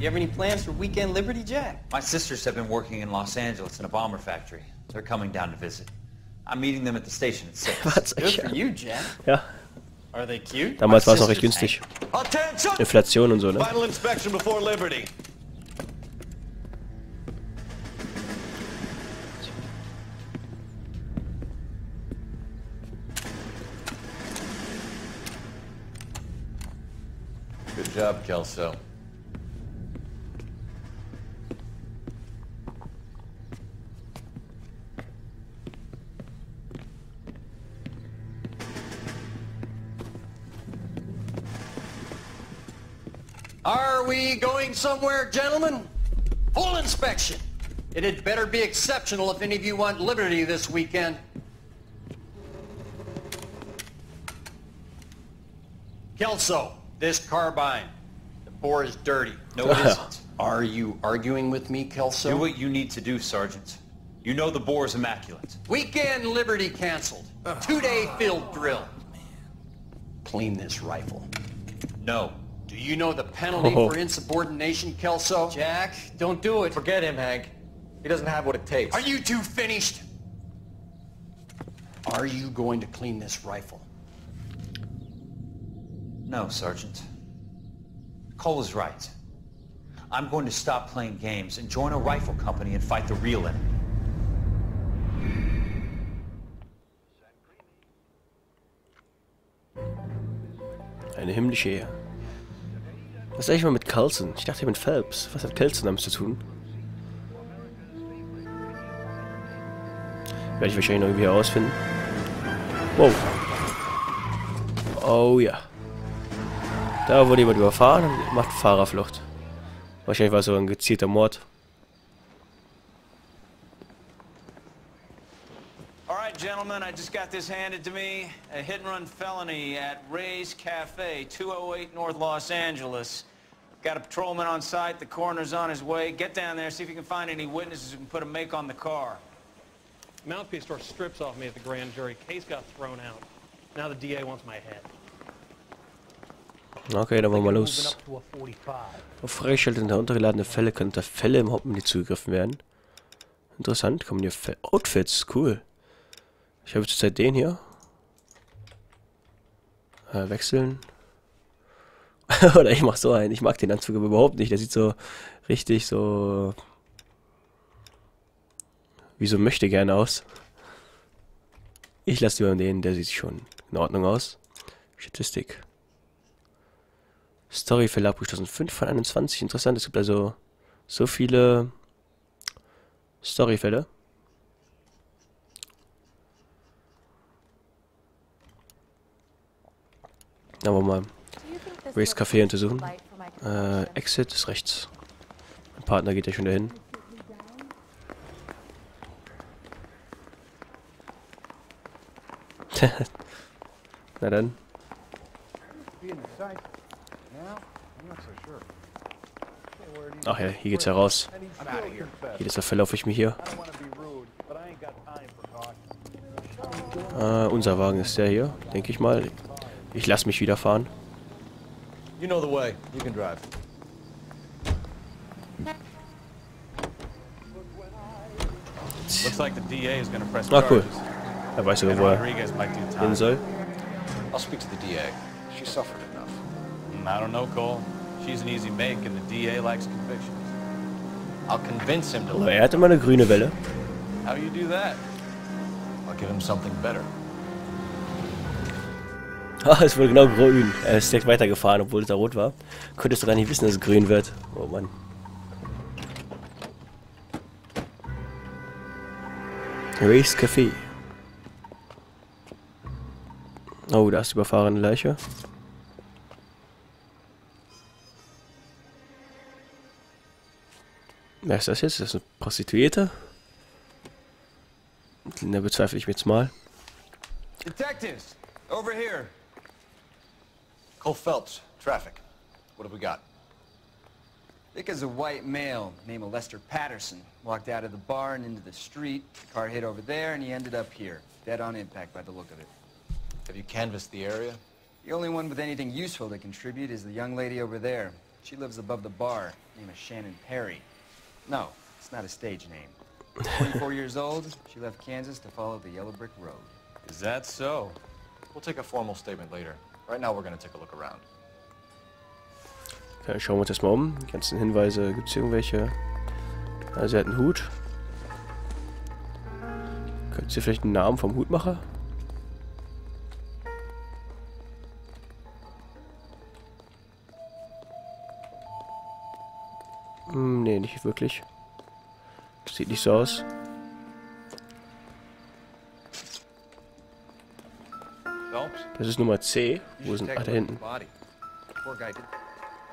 You have any plans for weekend Liberty, Jack? My sisters have been working in Los Angeles in a bomber factory. They're coming down to visit. I'm meeting them at the station at 6. Good for you, Jack. Ja. Are they cute? Damals war es noch recht günstig. Inflation und so, ne? Final inspection before Liberty. Good job, Kelso. Are we going somewhere, gentlemen? Full inspection. It had better be exceptional if any of you want liberty this weekend. Kelso, this carbine. The bore is dirty. No, it isn't. Are you arguing with me, Kelso? Do what you need to do, Sergeant. You know the bore is immaculate. Weekend liberty canceled. 2-day field drill. Clean this rifle. No. Do you know the penalty for insubordination, Kelso? Jack, don't do it. Forget him, Hank. He doesn't have what it takes. Are you two finished? Are you going to clean this rifle? No, Sergeant. Cole is right. I'm going to stop playing games and join a rifle company and fight the real enemy. Eine himmlische Ehe. Was ist eigentlich mal mit Carlson? Ich dachte mit Phelps. Was hat Carlson damit zu tun? Werde ich wahrscheinlich noch irgendwie herausfinden. Wow. Oh ja. Da wurde jemand überfahren und macht Fahrerflucht. Wahrscheinlich war es so ein gezielter Mord. Alright, gentlemen, I just got this handed to me. A hit-and-run felony at Ray's Cafe, 208 North Los Angeles. Got a patrolman on site, the coroner's on his way. Get down there, see if you can find any witnesses who can put a make on the car. Mouthpiece store strips off me at the grand jury. Case got thrown out. Now the DA wants my head. Okay, dann wollen wir los. Auf Freischaltung heruntergeladene Fälle können unter Fälle im Hauptmenü zugegriffen werden. Interessant, kommen hier Outfits, cool. Ich habe zurzeit den hier. Wechseln. Oder ich mach so einen. Ich mag den Anzug aber überhaupt nicht. Der sieht so richtig so... wie so möchte gerne aus. Ich lasse lieber den, der sieht schon in Ordnung aus. Statistik. Storyfälle abgeschlossen. 5 von 21. Interessant. Es gibt also so viele Storyfälle. Da wollen wir mal Race Café untersuchen. Exit ist rechts. Mein Partner geht ja schon dahin. Na dann. Ach ja, hier geht's heraus. Jedes Mal verlaufe ich mich hier. Unser Wagen ist der hier, denke ich mal. Ich lasse mich wieder fahren. You know the way. You can drive. Looks like the DA is going to press Ah, cool. charges. Er weiß sogar, And wo er Rodriguez might do hin time. soll. I'll speak to the DA. She suffered enough. I don't know, Cole. She's an easy make, and the DA likes convictions. I'll convince him to Aber leave. er hat immer eine grüne Welle. How do you do that? I'll give him something better. Ah, es wurde genau grün. Er ist direkt weitergefahren, obwohl es da rot war. Könntest du gar nicht wissen, dass es grün wird. Oh Mann. Race Café. Oh, da ist überfahrene Leiche. Wer ist das jetzt? Das ist eine Prostituierte? Da bezweifle ich mich jetzt mal. Detectives, over here. Cole Phelps, traffic. What have we got? Thick as a white male named Lester Patterson walked out of the bar and into the street. The car hit over there and he ended up here. Dead on impact by the look of it. Have you canvassed the area? The only one with anything useful to contribute is the young lady over there. She lives above the bar. Name is Shannon Perry. No, it's not a stage name. 24 years old, she left Kansas to follow the yellow brick road. Is that so? We'll take a formal statement later. Right now, we're gonna take a look around. Okay, schauen wir uns das mal um. Die ganzen Hinweise, gibt es irgendwelche? Also, sie hat einen Hut. Könnt ihr vielleicht einen Namen vom Hutmacher? Nee, nicht wirklich. Sieht nicht so aus. Das ist Nummer C. Wo sind... Ah, da hinten.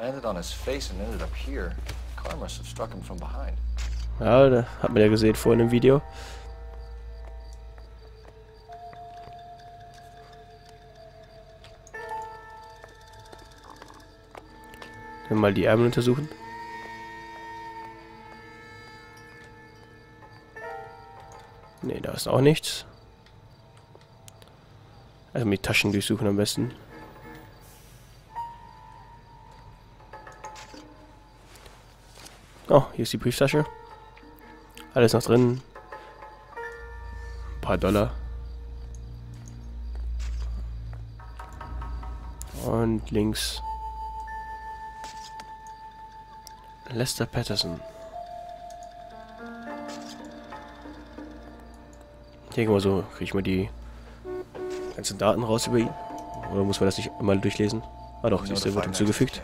Landed on his face and ended up here. Car must have struck him from behind. Ja, da hat man ja gesehen vorhin im Video. Dann mal die Ärmel untersuchen. Ne, da ist auch nichts. Also mit Taschen durchsuchen am besten. Oh, hier ist die Brieftasche. Alles noch drin. Ein paar Dollar. Und links. Lester Patterson. Ich denke mal so, kriege ich mal die ganzen Daten raus über ihn. Oder muss man das nicht immer durchlesen? Ah doch, siehst du, wird hinzugefügt.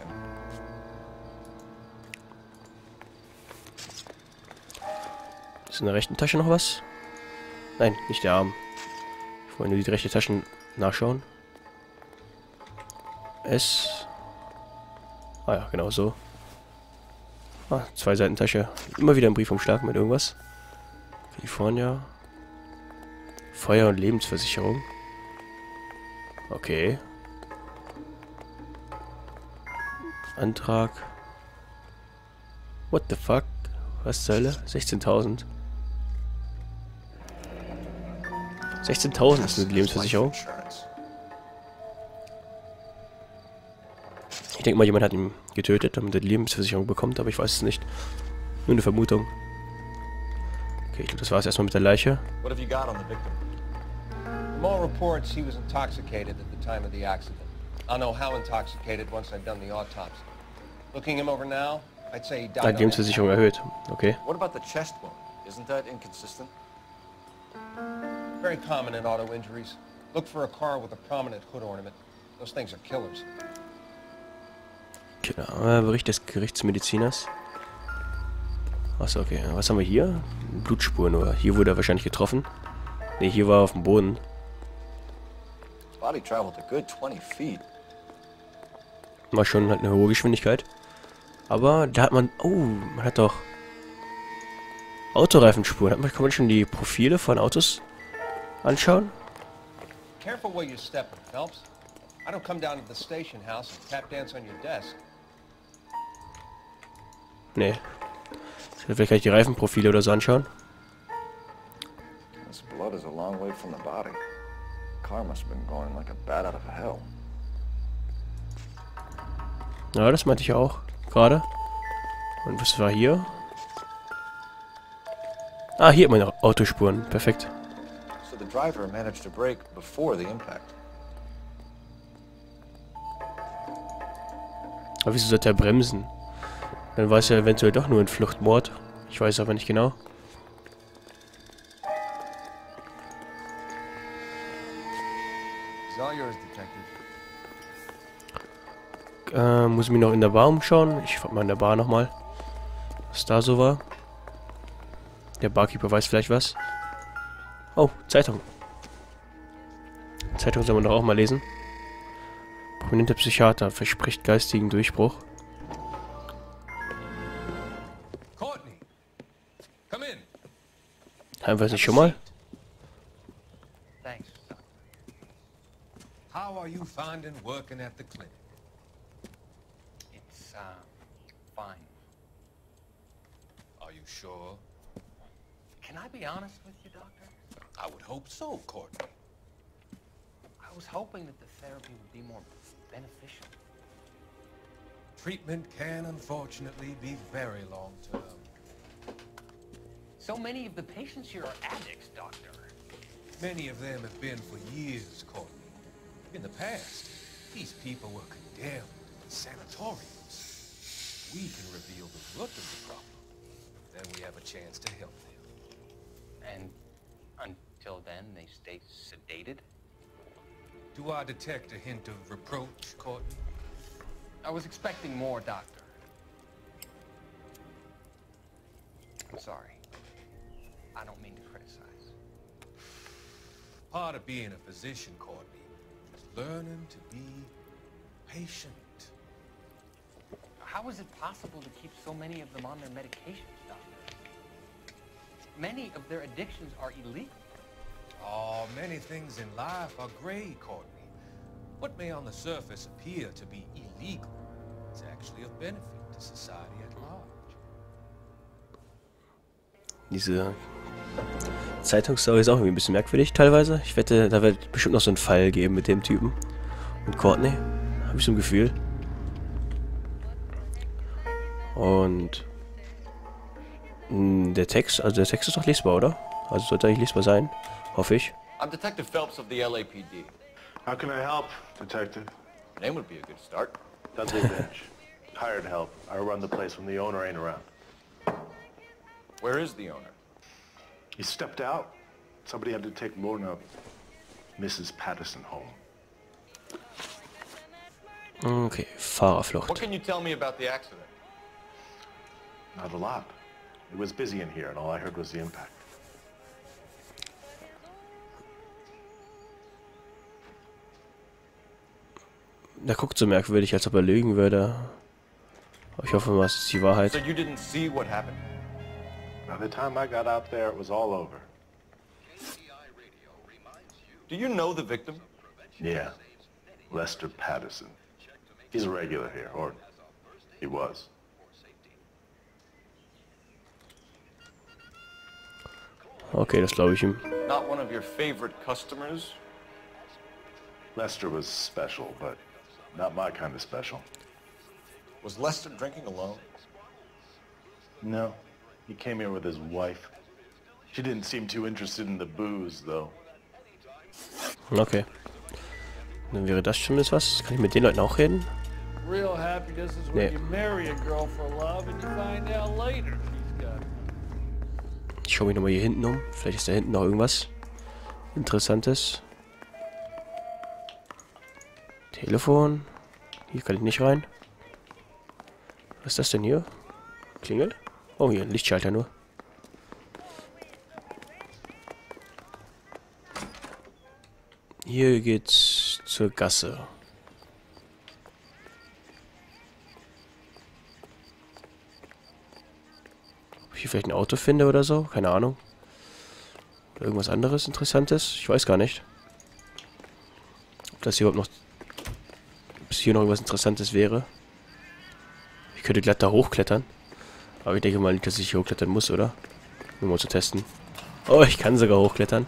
Ist in der rechten Tasche noch was? Nein, nicht der Arm. Ich wollte nur die rechte Tasche nachschauen. S. Ah ja, genau so. Ah, 2 Seiten Tasche. Immer wieder ein Briefumschlag mit irgendwas. California. Feuer- und Lebensversicherung. Okay. Antrag. What the fuck? Was zur Hölle? 16.000. 16.000 ist eine Lebensversicherung. Ich denke mal, jemand hat ihn getötet, damit er die Lebensversicherung bekommt, aber ich weiß es nicht. Nur eine Vermutung. Okay, ich glaube, das war es erstmal mit der Leiche. What have you got on the victim? From all reports, he was intoxicated at the time of the accident. I'll know how intoxicated once I've done the autopsy. Looking him over now, I'd say he died on that. Lebensversicherung erhöht. Okay. What about the chest wound? Isn't that inconsistent? Very common in auto injuries. Look for a car with a prominent hood ornament. Those things are killers. Genau, Bericht des Gerichtsmediziners. Achso, okay. Was haben wir hier? Blutspuren nur. Hier wurde er wahrscheinlich getroffen. Ne, hier war er auf dem Boden. Body traveled a good 20 feet. War schon halt eine hohe Geschwindigkeit. Aber da hat man... Oh, man hat doch... Autoreifenspuren. Kann man schon die Profile von Autos anschauen? Careful where you step, Phelps. I don't come down to the station house and tap dance on your desk. Nee. Vielleicht kann ich die Reifenprofile oder so anschauen. This blood is a long way from the body. Car must have been going like a bat out of hell. Ja, das meinte ich auch. Gerade. Und was war hier? Ah, hier meine Autospuren. Perfekt. So the driver managed to brake before the impact. Aber wieso sollte er bremsen? Dann war es ja eventuell doch nur ein Fluchtmord. Ich weiß aber nicht genau. It's all yours, Detective. Muss ich mich noch in der Bar umschauen? Ich frag mal in der Bar nochmal, was da so war. Der Barkeeper weiß vielleicht was. Oh, Zeitung. Zeitung soll man doch auch mal lesen. Prominenter Psychiater verspricht geistigen Durchbruch. Courtney, come in. Haben wir es nicht schon mal? Thanks. How are you finding working at the clinic? It's, fine. Are you sure? Can I be honest with you, Doctor? I would hope so, Courtney. I was hoping that the therapy would be more beneficial. treatment can unfortunately be very long-term. So many of the patients here are addicts, Doctor. Many of them have been for years, Courtney. In the past, these people were condemned in sanatoriums. We can reveal the root of the problem. Then we have a chance to help them. And until then, they stay sedated? Do I detect a hint of reproach, Courtney? I was expecting more, Doctor. I'm sorry. I don't mean to criticize. Part of being a physician, Courtney, is learning to be patient. How is it possible to keep so many of them on their medications, Doctor? Many of their addictions are illegal. Oh, many things in life are gray, Courtney. What may on the surface appear to be illegal is actually of benefit to society at large. Diese Zeitungsstory ist auch irgendwie ein bisschen merkwürdig teilweise. Ich wette, da wird bestimmt noch so einen Fall geben mit dem Typen. Und Courtney, habe ich so ein Gefühl. Und der Text ist doch lesbar, oder? Also sollte eigentlich lesbar sein, hoffe ich. I'm Detective Phelps of the LAPD. How can I help, Detective? Your name would be a good start. Dudley Bench. Hired help. I run the place when the owner ain't around. Where is the owner? He stepped out. Somebody had to take Lorna, Mrs. Patterson home. Okay, Fahrerflucht. What can you tell me about the accident? Not a lot. It was busy in here, and all I heard was the impact. Der guckt so merkwürdig, als ob er lügen würde. Aber ich hoffe mal, es ist die Wahrheit. So you didn't see what happened? By the time I got out there, it was all over. Do you know the victim? Yeah. Lester Patterson. He's a regular here, or he was. Okay, das glaube ich ihm. Not one of your favorite customers? Lester was special, but not my kind of special. Was Lester drinking alone? No. He came here with his wife. She didn't seem too interested in the booze, though. Okay. Dann wäre das zumindest was. Kann ich mit den Leuten auch reden? Real happiness is when you marry a girl for love and you find out later she's got it. Ich schaue mich nochmal hier hinten um. Vielleicht ist da hinten noch irgendwas Interessantes. Telefon. Hier kann ich nicht rein. Was ist das denn hier? Klingel? Oh, hier ein Lichtschalter nur. Hier geht's zur Gasse. Ob ich hier vielleicht ein Auto finde oder so? Keine Ahnung. Oder irgendwas anderes Interessantes? Ich weiß gar nicht. Ob das hier überhaupt noch... Ob es hier noch irgendwas Interessantes wäre. Ich könnte glatt da hochklettern. Aber ich denke mal nicht, dass ich hier hochklettern muss, oder? Nur mal zu testen. Oh, ich kann sogar hochklettern.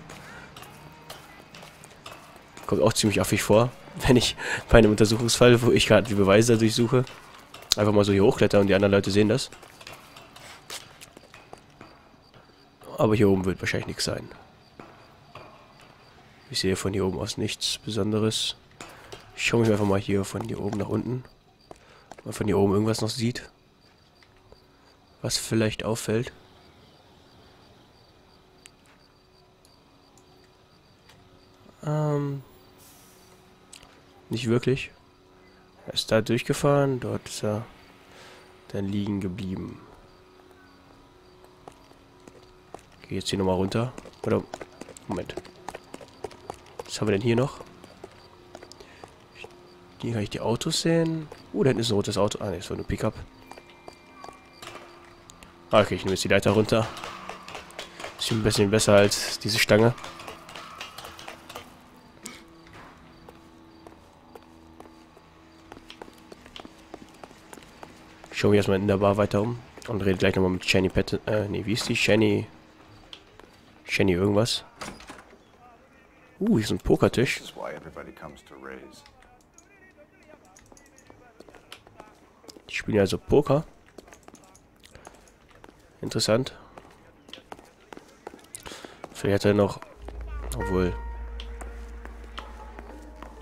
Kommt auch ziemlich affig vor, wenn ich bei einem Untersuchungsfall, wo ich gerade die Beweise durchsuche, einfach mal so hier hochkletter und die anderen Leute sehen das. Aber hier oben wird wahrscheinlich nichts sein. Ich sehe von hier oben aus nichts Besonderes. Ich schaue mich einfach mal hier von hier oben nach unten. Ob man von hier oben irgendwas noch sieht. Was vielleicht auffällt. Nicht wirklich. Er ist da durchgefahren, dort ist er dann liegen geblieben. Gehe jetzt hier nochmal runter. Oder, Moment. Was haben wir denn hier noch? Hier kann ich die Autos sehen. Da hinten ist ein rotes Auto. Ah, ne, das war nur Pickup. Ah, okay, ich nehme jetzt die Leiter runter. Ist ein bisschen besser als diese Stange. Ich schaue mich erstmal in der Bar weiter um und rede gleich nochmal mit Shani Patton. Nee, wie ist die? Shani irgendwas. Hier ist ein Pokertisch. Ich Die spielen also Poker. Interessant. Vielleicht hat er noch... Obwohl...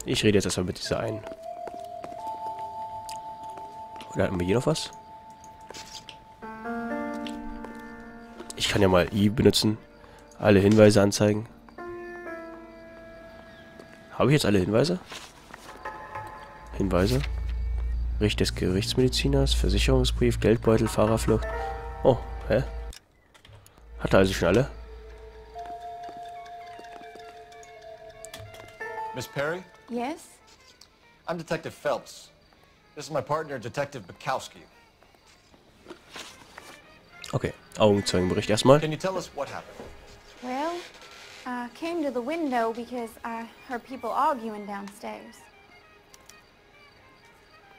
Ich rede jetzt erstmal mit dieser einen. Oder hatten wir hier noch was? Ich kann ja mal I benutzen. Alle Hinweise anzeigen. Habe ich jetzt alle Hinweise? Hinweise. Bericht des Gerichtsmediziners, Versicherungsbrief, Geldbeutel, Fahrerflucht. Oh, hä? Hat er also schon alle? Miss Perry? Yes? I'm Detective Phelps. This is my partner, Detective Bukowski. Okay, Augenzeugenbericht erstmal. Can you tell us what happened? Well, I came to the window because I heard people arguing downstairs.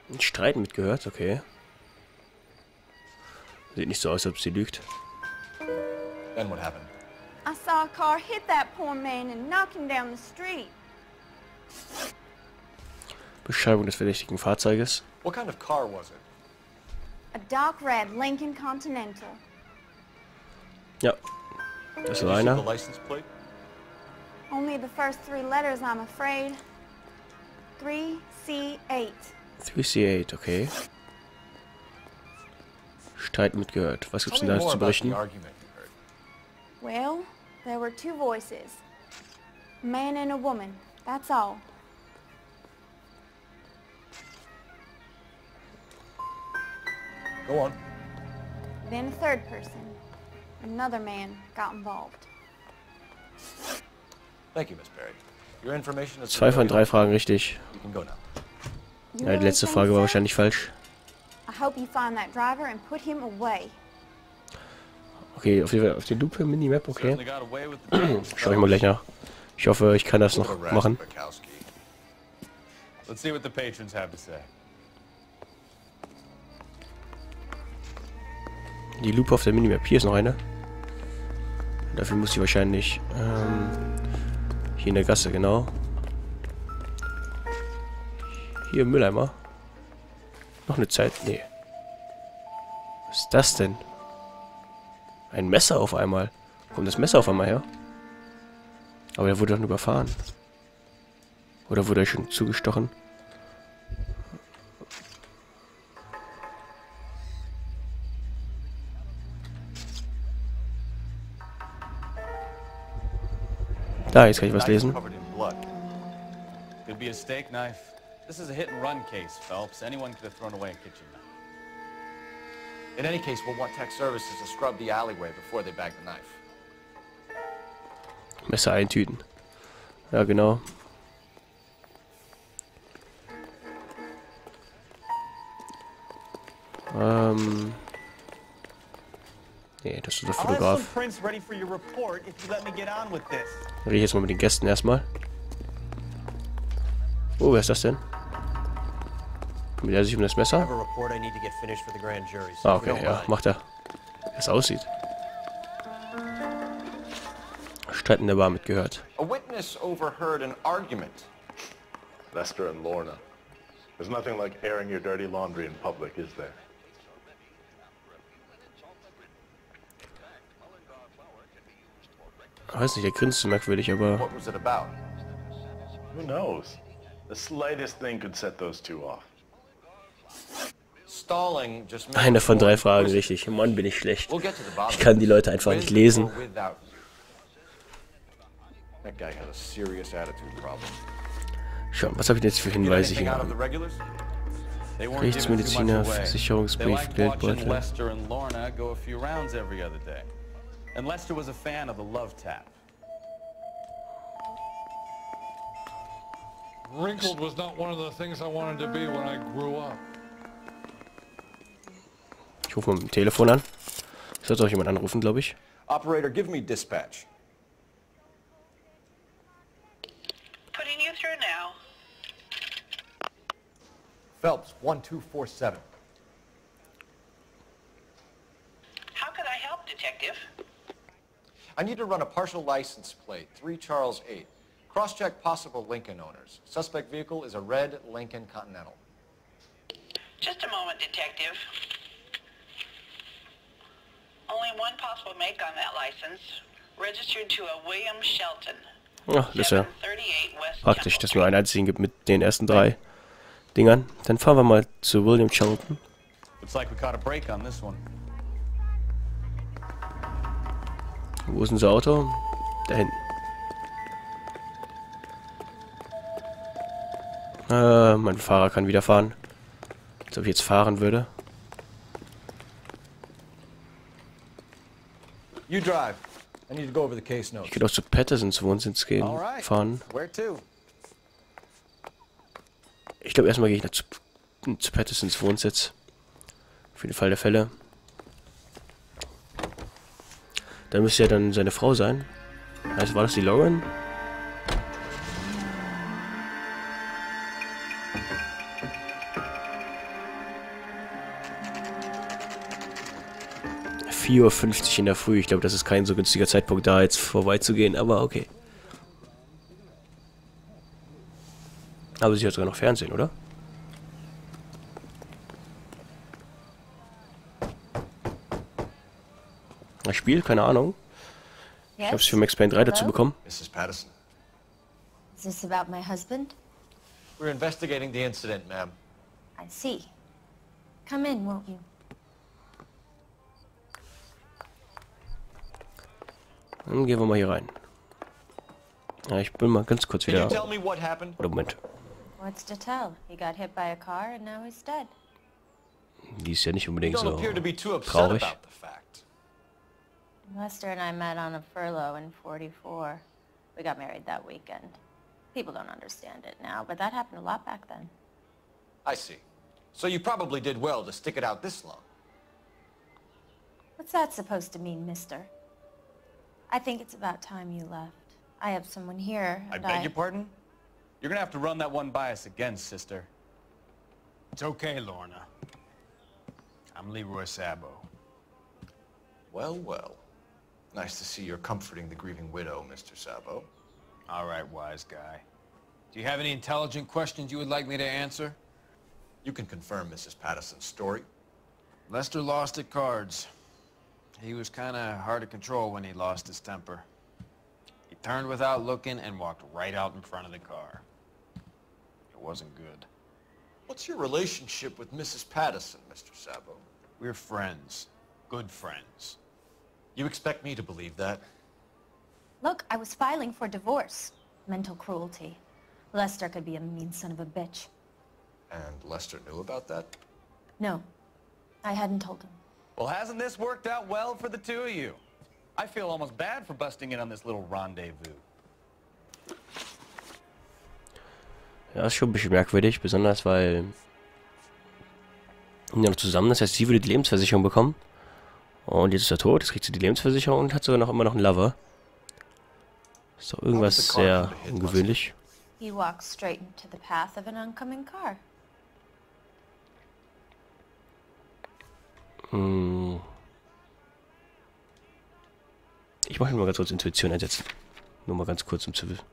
Ein Streit mitgehört, okay. Sieht nicht so aus, als ob sie lügt. Then what happened? I saw a car hit that poor man and knock him down the street. Beschreibung des verdächtigen Fahrzeuges. What kind of car was it? A dark red Lincoln Continental. Ja, das war Did you see the einer. license plate? Only the first 3 letters, I'm afraid. 3C8. 3C8, okay. Streit mitgehört. Was gibt's denn da zu berichten? Well, there were 2 voices. A man and a woman, that's all. Go on. Then a 3rd person. Another man got involved. Thank you, Miss Perry. Your information is 2 von 3 Fragen richtig. You can go now. Ja, die letzte Frage war wahrscheinlich falsch. I hope you find that driver and put him away. Okay, auf jeden Fall auf die Lupe Minimap, okay. Schau ich mal gleich nach. Ich hoffe, ich kann das noch machen. Let's see what the patrons have to say. Die Lupe auf der Minimap. Hier ist noch eine. Dafür muss ich wahrscheinlich hier in der Gasse, genau. Hier im Mülleimer. Noch eine Zeit. Nee. Was ist das denn? Ein Messer auf einmal. Wo kommt das Messer auf einmal her? Aber der wurde dann überfahren. Oder wurde er schon zugestochen? Da, jetzt kann ich was lesen. Could be a steak knife. This is a hit-and-run case, Phelps. Anyone could have thrown away a kitchen knife. In any case, we'll want tech services to scrub the alleyway before they bag the knife. Messer eintüten. Ja, genau. Nee, das ist der Fotograf. Rede ich jetzt mal mit den Gästen erstmal. Oh, wer ist das denn? Kümmert er sich um das Messer? Ah, okay, ja, macht er. Wie es aussieht. Streit in der Bar mitgehört. A witness overheard an argument. Lester and Lorna. There's nothing like airing your dirty laundry in public, is there? Ich weiß nicht, der grinst so merkwürdig, aber... What was it about? Who knows? The slightest thing could set those 2 off. Stalling just Eine von 3 Fragen richtig. Mann, bin ich schlecht. Ich kann die Leute einfach nicht lesen. That guy had a serious attitude problem. Schau, was habe ich denn jetzt für Hinweise hier? Rechtsmediziner, Versicherungsbrief, Geldbeutel. Lester and Lorna go a few rounds every other day. And Lester was a fan of the love tap. Wrinkled was not one of the things I wanted to be when I grew up. Ich rufe mal mit dem Telefon an. Sollte auch jemand anrufen, glaube ich. Operator, give me dispatch. Putting you through now. Phelps, 1247. How could I help, Detective? I need to run a partial license plate, 3 Charles 8. Cross-check possible Lincoln owners. Suspect vehicle is a red Lincoln Continental. Just a moment, Detective. Only one possible make on that license. Registered to a William Shelton. Ach, das ist ja 738 West praktisch, dass es nur einen einzigen gibt mit den ersten 3 Dingern. Dann fahren wir mal zu William Shelton. Looks like we caught a break on this one. Wo ist unser Auto? Da hinten. Mein Fahrer kann wieder fahren. Als ob ich jetzt fahren würde. You drive. I need to go over the case notes. Ich könnte auch zu Pattersons Wohnsitz gehen, fahren. Where to? Ich glaube, erstmal gehe ich zu Pattersons Wohnsitz. Für den Fall der Fälle. Da müsste ja dann seine Frau sein. Also war das die Lauren? (4:50 Uhr in der Früh. Ich glaube, das ist kein so günstiger Zeitpunkt, da jetzt vorbeizugehen, aber okay. Aber sie hat sogar noch Fernsehen, oder? Das Spiel? Keine Ahnung. Ich habe es für Max Payne 3 dazu bekommen. Mrs. Patterson. Is this about my husband? We're investigating the incident, ma'am. I see. Come in, won't you? Dann gehen wir mal hier rein. Ja, ich bin mal ganz kurz wieder... Can you tell me what happened? Oder Moment. What's to tell? He got hit by a car and now he's dead. Die ist ja nicht You unbedingt don't so appear to be too upset traurig. about the fact. Lester and I met on a furlough in '44. We got married that weekend. People don't understand it now, but that happened a lot back then. I see. So you probably did well to stick it out this long. What's that supposed to mean, mister? I think it's about time you left. I have someone here, I and beg your pardon? You're gonna have to run that one by us again, sister. It's okay, Lorna. I'm Leroy Sabo. Well, well. Nice to see you're comforting the grieving widow, Mr. Sabo. All right, wise guy. Do you have any intelligent questions you would like me to answer? You can confirm Mrs. Patterson's story. Lester lost at cards. He was kind of hard to control when he lost his temper. He turned without looking and walked right out in front of the car. It wasn't good. What's your relationship with Mrs. Patterson, Mr. Sabo? We're friends. Good friends. You expect me to believe that? Look, I was filing for divorce. Mental cruelty. Lester could be a mean son of a bitch. And Lester knew about that? No, I hadn't told him. Well, hasn't this worked out well for the two of you? I feel almost bad for busting in on this little rendezvous. Ja, ist schon ein bisschen merkwürdig, besonders weil... Die sind ja noch zusammen, das heißt, sie würde die Lebensversicherung bekommen. Und jetzt ist er tot, jetzt kriegt sie die Lebensversicherung und hat sogar noch immer noch einen Lover. Ist doch irgendwas sehr ungewöhnlich. He walked straight into the path of an oncoming car. Ich mache mal ganz kurz Intuition einsetzen. Nur mal ganz kurz, um zu wissen.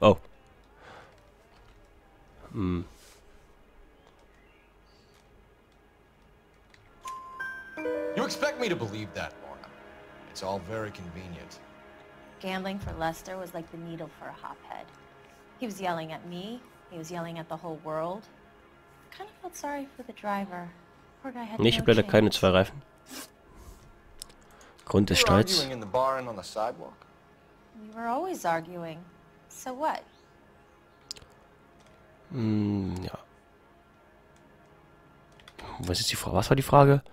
Oh. You expect me to believe that, Lorna. It's all very convenient. Gambling for Lester was like the needle for a hophead. He was yelling at me. He was yelling at the whole world. I kind of felt sorry for the driver. Poor guy had Nee, ich habe leider keine 2 Reifen. Grund des Streits. Arguing in the bar and on the sidewalk? We were always arguing. So what? Ja. Was ist die Frage? Was war die Frage?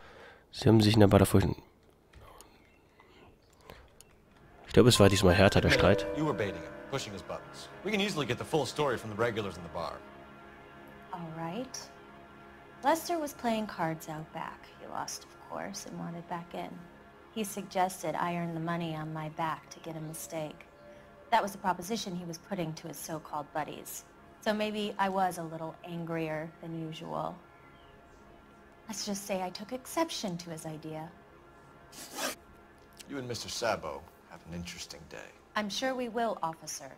Sie haben sich in der Bar davor... Ich glaube, es war diesmal härter, der Streit. You were baiting him, pushing his buttons. We can easily get the full story from the regulars in the bar. All right. Lester was playing cards out back. He lost, of course, and wanted back in. He suggested I earn the money on my back to get a mistake. That was the proposition he was putting to his so-called buddies. So maybe I was a little angrier than usual. Let's just say I took exception to his idea. You and Mr. Sabo have an interesting day. I'm sure we will, officer.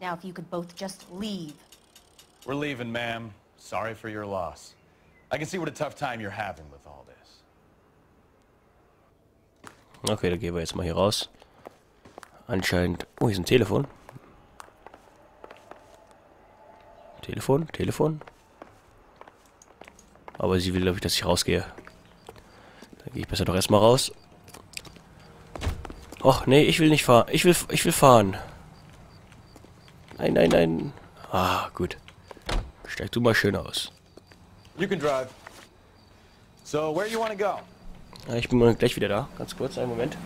Now, if you could both just leave. We're leaving, ma'am. Sorry for your loss. I can see what a tough time you're having with all this. Okay, dann gehen wir jetzt mal hier raus. Anscheinend... Oh, hier ist ein Telefon. Telefon. Aber sie will, glaube ich, dass ich rausgehe. Dann gehe ich besser doch erstmal raus. Och, nee, ich will nicht fahren. Ich will fahren. Nein. Ah, gut. Steig du mal schön aus. You can drive. So, where you want to go? Ja, ich bin mal gleich wieder da. Ganz kurz, einen Moment.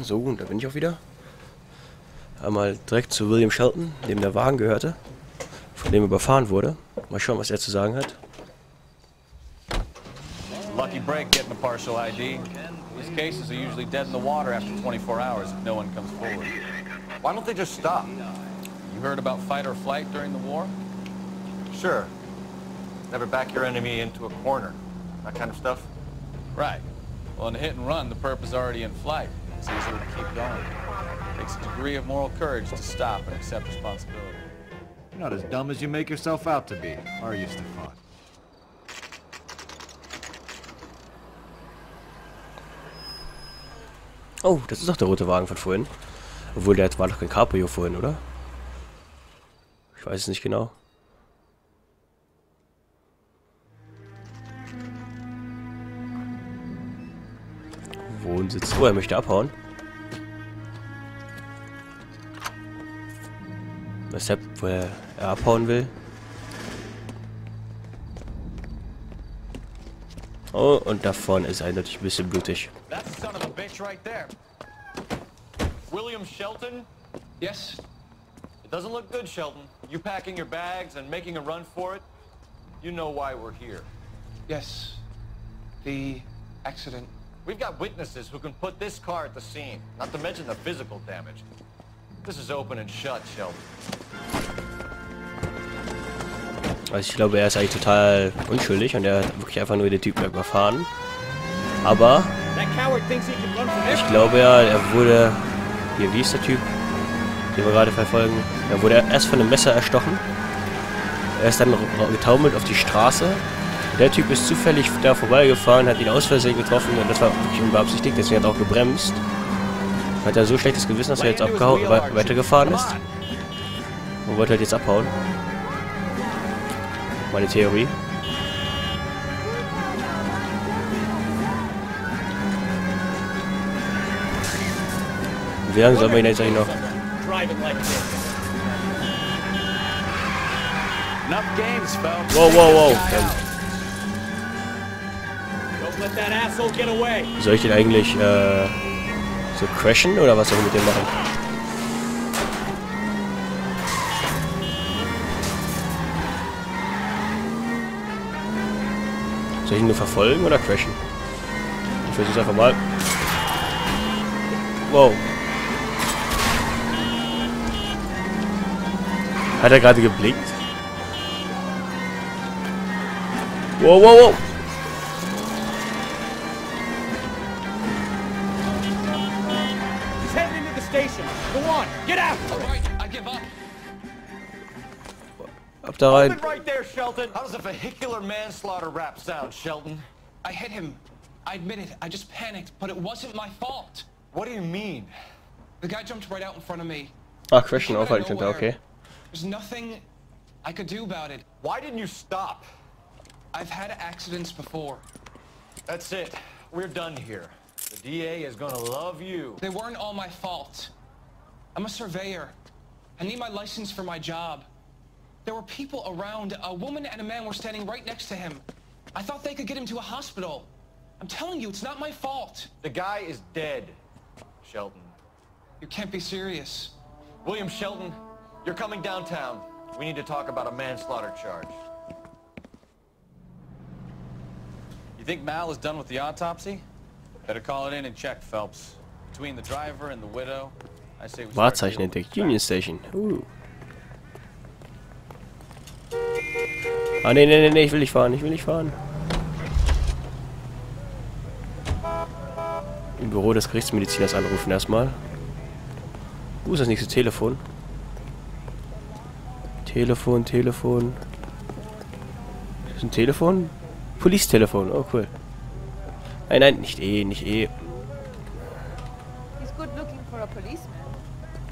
So, und da bin ich auch wieder. Einmal direkt zu William Shelton, dem der Wagen gehörte, von dem überfahren wurde. Mal schauen, was er zu sagen hat. Lucky break getting a partial ID. These cases are usually dead in the water after 24 hours if no one comes forward. Why don't they just stop? You heard about fight or flight during the war? Sure. Never back your enemy into a corner. That kind of stuff? Right. Well, in a hit and run, the perp is already in flight. It's easier to keep going. It takes a degree of moral courage to stop and accept responsibility. You're not as dumb as you make yourself out to be, are you, Stefan? Oh, das ist doch der rote Wagen von vorhin. Obwohl, der war doch kein Cabrio vorhin, oder? Ich weiß es nicht genau. Wohnsitz. Oh, er möchte abhauen. Weshalb, wo er abhauen will. Oh, und da vorne ist eindeutig ein bisschen blutig. That's the son of a bitch right there. William Shelton? Yes? It doesn't look good, Shelton. You packing your bags and making a run for it? You know why we're here. Yes. The accident. We've got witnesses who can put this car at the scene, not to mention the physical damage. This is open and shut, Shelton. Also ich glaube, er ist eigentlich total unschuldig und er hat wirklich einfach nur den Typen überfahren. Aber ich glaube ja, er wurde... Hier, wie ist der Typ, den wir gerade verfolgen? Er wurde erst von einem Messer erstochen. Er ist dann getaumelt auf die Straße. Der Typ ist zufällig da vorbeigefahren, hat ihn aus Versehen getroffen und das war wirklich unbeabsichtigt, deswegen hat er auch gebremst. Hat er so schlechtes Gewissen, dass er jetzt weitergefahren ist. Und wollte halt jetzt abhauen. Meine Theorie. Wie lange sollen wir ihn jetzt eigentlich noch? Wow. Soll ich den eigentlich so crashen oder was soll ich mit dem machen? Soll ich ihn nur verfolgen oder crashen? Ich versuch's einfach mal. Wow. Hat er gerade geblinkt? Wow. He's heading into the station. Go on, get out. All right, I give up. Ab da rein. Right there, Shelton. How does a vehicular manslaughter rap sound, Shelton? I hit him. I admit it. I just panicked, but it wasn't my fault. What do you mean? The guy jumped right out in front of me. Ah, crashen aufhalten, okay. There's nothing I could do about it. Why didn't you stop? I've had accidents before. That's it. We're done here. The DA is gonna love you. They weren't all my fault. I'm a surveyor. I need my license for my job. There were people around. A woman and a man were standing right next to him. I thought they could get him to a hospital. I'm telling you, it's not my fault. The guy is dead, Shelton. You can't be serious. William Shelton, you're coming downtown. We need to talk about a manslaughter charge. You think Mal is done with the autopsy? Better call it in and check, Phelps. Between the driver and the widow, I say we start Wahrzeichen entdeckt. Union Station. Ah, nee, ich will nicht fahren, Im Büro des Gerichtsmediziners anrufen erstmal. Wo ist das nächste Telefon? Telefon. Das ist ein Telefon? Police-Telefon, oh cool. Nein, nicht eh.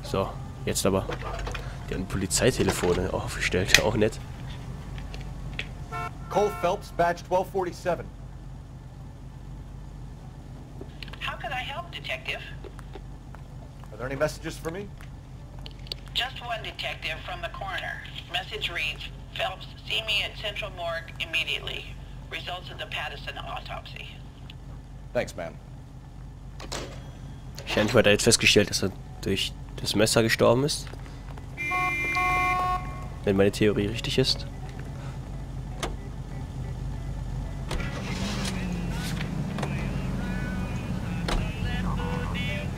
So, jetzt aber. Die haben Polizeitelefone aufgestellt, auch nett. Cole Phelps, badge 1247. How can I help, Detective? Are there any messages for me? Just one detective from the coroner. Message reads, Phelps, see me at Central Morgue immediately. Results of the Patterson autopsy. Thanks, ma'am. Wahrscheinlich hat er jetzt festgestellt, dass er durch das Messer gestorben ist. Wenn meine Theorie richtig ist.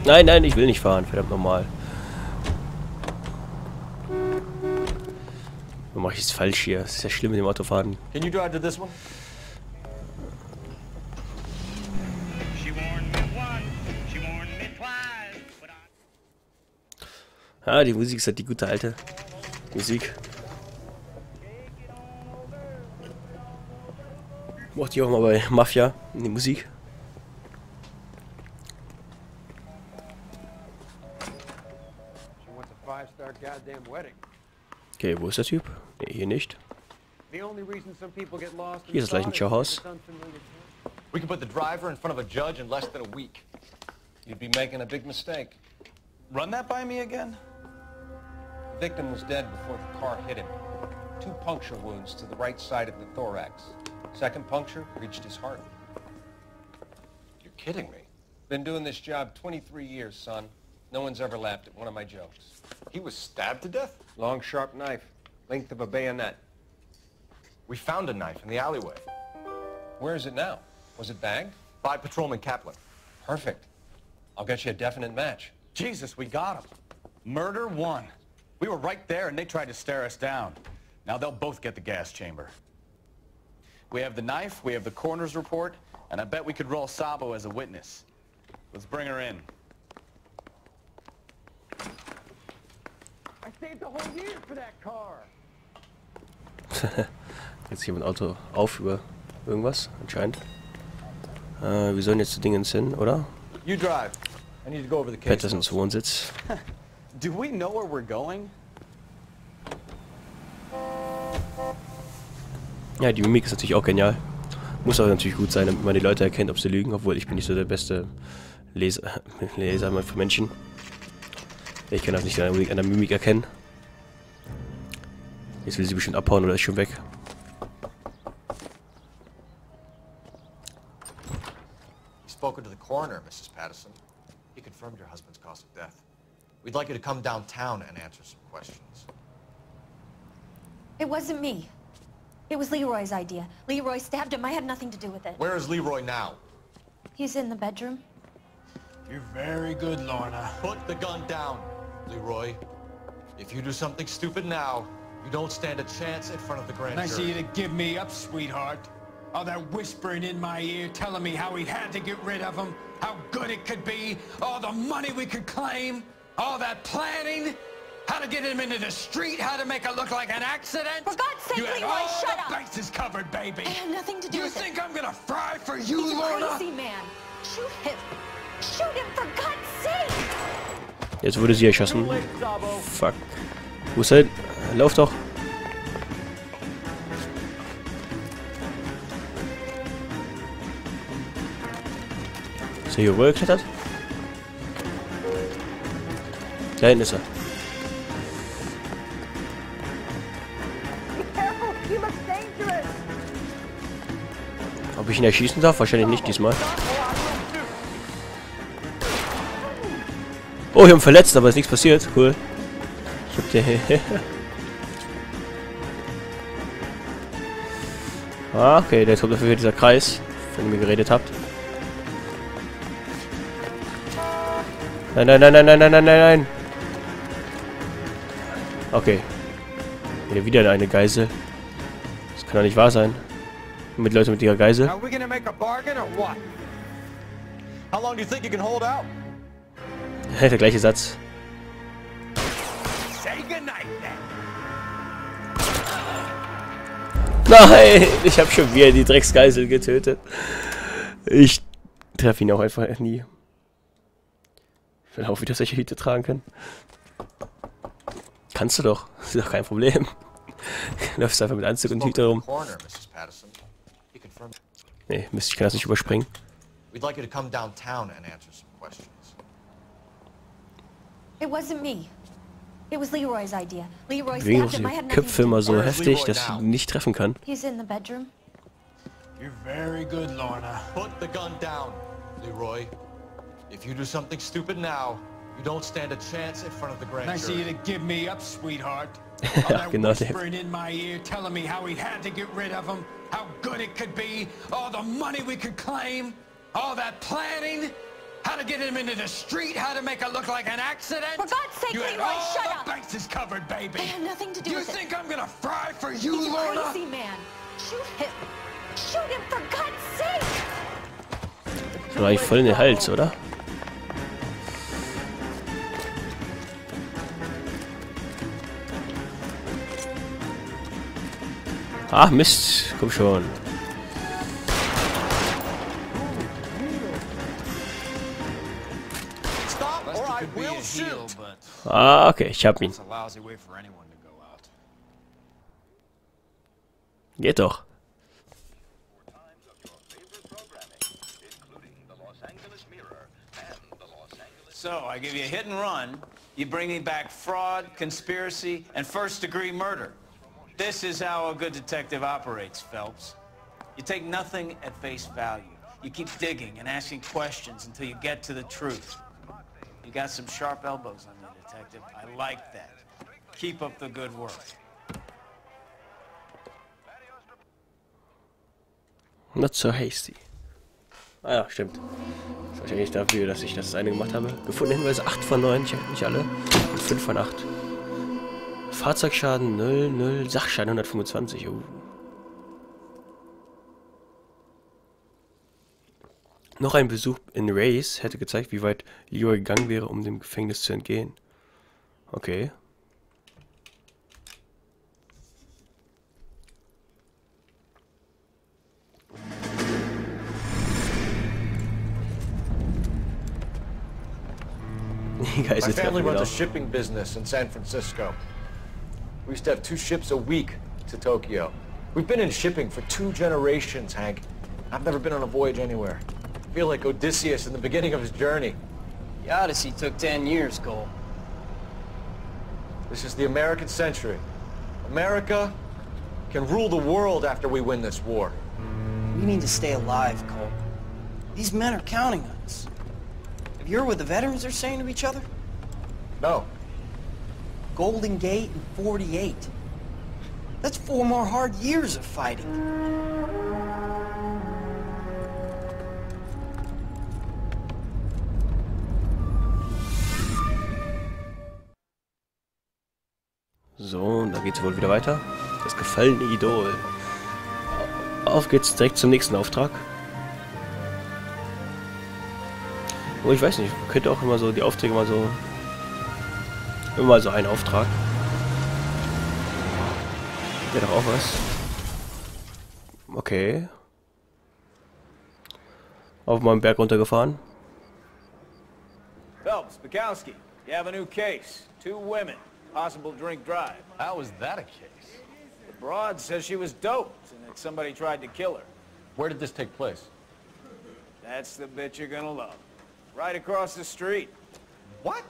Nein, ich will nicht fahren, verdammt normal. Warum mache ich es falsch hier? Das ist ja schlimm mit dem Autofahren. Can you drive to this one? Ah, die Musik ist halt die gute alte Musik. Mochte ich auch mal bei Mafia in die Musik. Okay, wo ist der Typ? Ne, hier nicht. Hier ist das Leichenschauhaus. We can put the driver in front of a judge in less than a week. You'd be making a big mistake. Run that by me again? The victim was dead before the car hit him. 2 puncture wounds to the right side of the thorax. Second puncture reached his heart. You're kidding me. Been doing this job 23 years, son. No one's ever laughed at one of my jokes. He was stabbed to death? Long, sharp knife. Length of a bayonet. We found a knife in the alleyway. Where is it now? Was it bagged? By Patrolman Kaplan. Perfect. I'll get you a definite match. Jesus, we got him. Murder 1. We were right there and they tried to stare us down. Now they'll both get the gas chamber. We have the knife, we have the coroner's report, and I bet we could roll Sabo as a witness. Let's bring her in. I saved the whole year for that car. Jetzt hier ein Auto auf über irgendwas, anscheinend. Wir sollen jetzt zu Dingens hin, oder? You drive. I need to go over the case. Pattersons Wohnsitz. Do we know where we're going? Ja, die Mimik ist natürlich auch genial. Muss auch natürlich gut sein, damit man die Leute erkennt, ob sie lügen. Obwohl, ich bin nicht so der beste Leser für Menschen. Ich kann das nicht an der Mimik erkennen. Jetzt will sie bestimmt abhauen oder ist schon weg. You've spoken to the coroner, Mrs. Patterson. He confirmed your husband's cause of death. We'd like you to come downtown and answer some questions. It wasn't me. It was Leroy's idea. Leroy stabbed him. I had nothing to do with it. Where is Leroy now? He's in the bedroom. You're very good, Lorna. Put the gun down, Leroy. If you do something stupid now, you don't stand a chance in front of the grand jury. Nice of you to give me up, sweetheart. All that whispering in my ear, telling me how we had to get rid of him, how good it could be, all the money we could claim, all that planning, how to get him into the street, how to make it look like an accident. For God's sake, you had Leroy, all shut the up! bases covered, baby. I have nothing to do You with it. think I'm gonna fry for you, He's a Lorna? crazy man. Shoot him. Shoot him, for God's sake! Jetzt wurde sie erschossen. Fuck. Wo ist er hin? Lauf doch. Ist er hier rübergeklettert? Da hinten ist er. Ob ich ihn erschießen darf? Wahrscheinlich nicht diesmal. Oh, ich habe ihn verletzt, aber ist nichts passiert. Cool. Ich hab den... Ah, okay, jetzt kommt dafür dieser Kreis, von dem ihr geredet habt. Nein, nein, nein, nein, nein, nein, nein, nein. Okay. Wieder eine Geisel. Das kann doch nicht wahr sein. Mit Leuten mit ihrer Geisel. Are we gonna make a bargain or what? How long do you think you can hold out? Der gleiche Satz. Say goodnight then. Nein, ich habe schon wieder die Drecksgeisel getötet. Ich treffe ihn auch einfach nie. Ich will auch wieder solche Hüte tragen können. Kannst du doch. Das ist doch kein Problem. Du läufst einfach mit Anzug und Hüte rum. Nee, Mist, ich kann das nicht überspringen. We'd like you to come downtown and answer some questions. It wasn't me. It was Leroy's idea. Leroy Wegen stabbed him. I had die nothing Köpfe to immer do so with it. heftig, dass ich ihn nicht treffen kann. He's in the bedroom. You're very good, Lorna. Put the gun down, Leroy. If you do something stupid now, you don't stand a chance in front of the grand Nice of jury. you to give me up, sweetheart. All Ja, that genau, der. whispering in my ear, telling me how we had to get rid of him, how good it could be, all the money we could claim, all that planning, how to get him into the street, how to make it look like an accident. For God's sake, You had Leroy, all shut the up! bases covered, baby. I had nothing to do You with it. think I'm gonna fry for you, He's a Lorna? crazy man. Shoot him. Shoot him, for God's sake! Das war eigentlich voll in den Hals, oder? Ah, Mist. Komm schon. Stop or I will shoot. Ah, okay, ich hab ihn. It's a lousy way for anyone to go out. Geht doch. So, I give you a hit and run. You bring me back fraud, conspiracy, and first-degree murder. This is how a good detective operates, Phelps. You take nothing at face value. You keep digging and asking questions until you get to the truth. You got some sharp elbows on you, detective. I like that. Keep up the good work. Not so hasty. Ah ja, stimmt. Das ist wahrscheinlich dafür, dass ich das eine gemacht habe. Gefundene Hinweise 8 von 9, ich habe nicht alle. Und 5 von 8. Fahrzeugschaden 0, 0, Sachschaden 125. Noch ein Besuch in Race hätte gezeigt, wie weit Leroy gegangen wäre, um dem Gefängnis zu entgehen. Okay. My family runs a shipping business in San Francisco. We used to have 2 ships a week to Tokyo. We've been in shipping for 2 generations, Hank. I've never been on a voyage anywhere. I feel like Odysseus in the beginning of his journey. The Odyssey took 10 years, Cole. This is the American century. America can rule the world after we win this war. We need to stay alive, Cole. These men are counting on us. Have you heard what the veterans are saying to each other? No. Golden Gate and 48. That's 4 more hard years of fighting. So, und da geht's wohl wieder weiter. Das gefallene Idol. Auf geht's direkt zum nächsten Auftrag. Oh, ich weiß nicht, man könnte auch immer so die Aufträge mal so... Immer so einen Auftrag. Wäre doch auch was. Okay. Auf meinem Berg runtergefahren. Phelps, Bukowski, you have a new case. 2 women, possible drink drive. How is that a case? The broad says she was doped and that somebody tried to kill her. Where did this take place? That's the bit you're gonna love. Right across the street. What?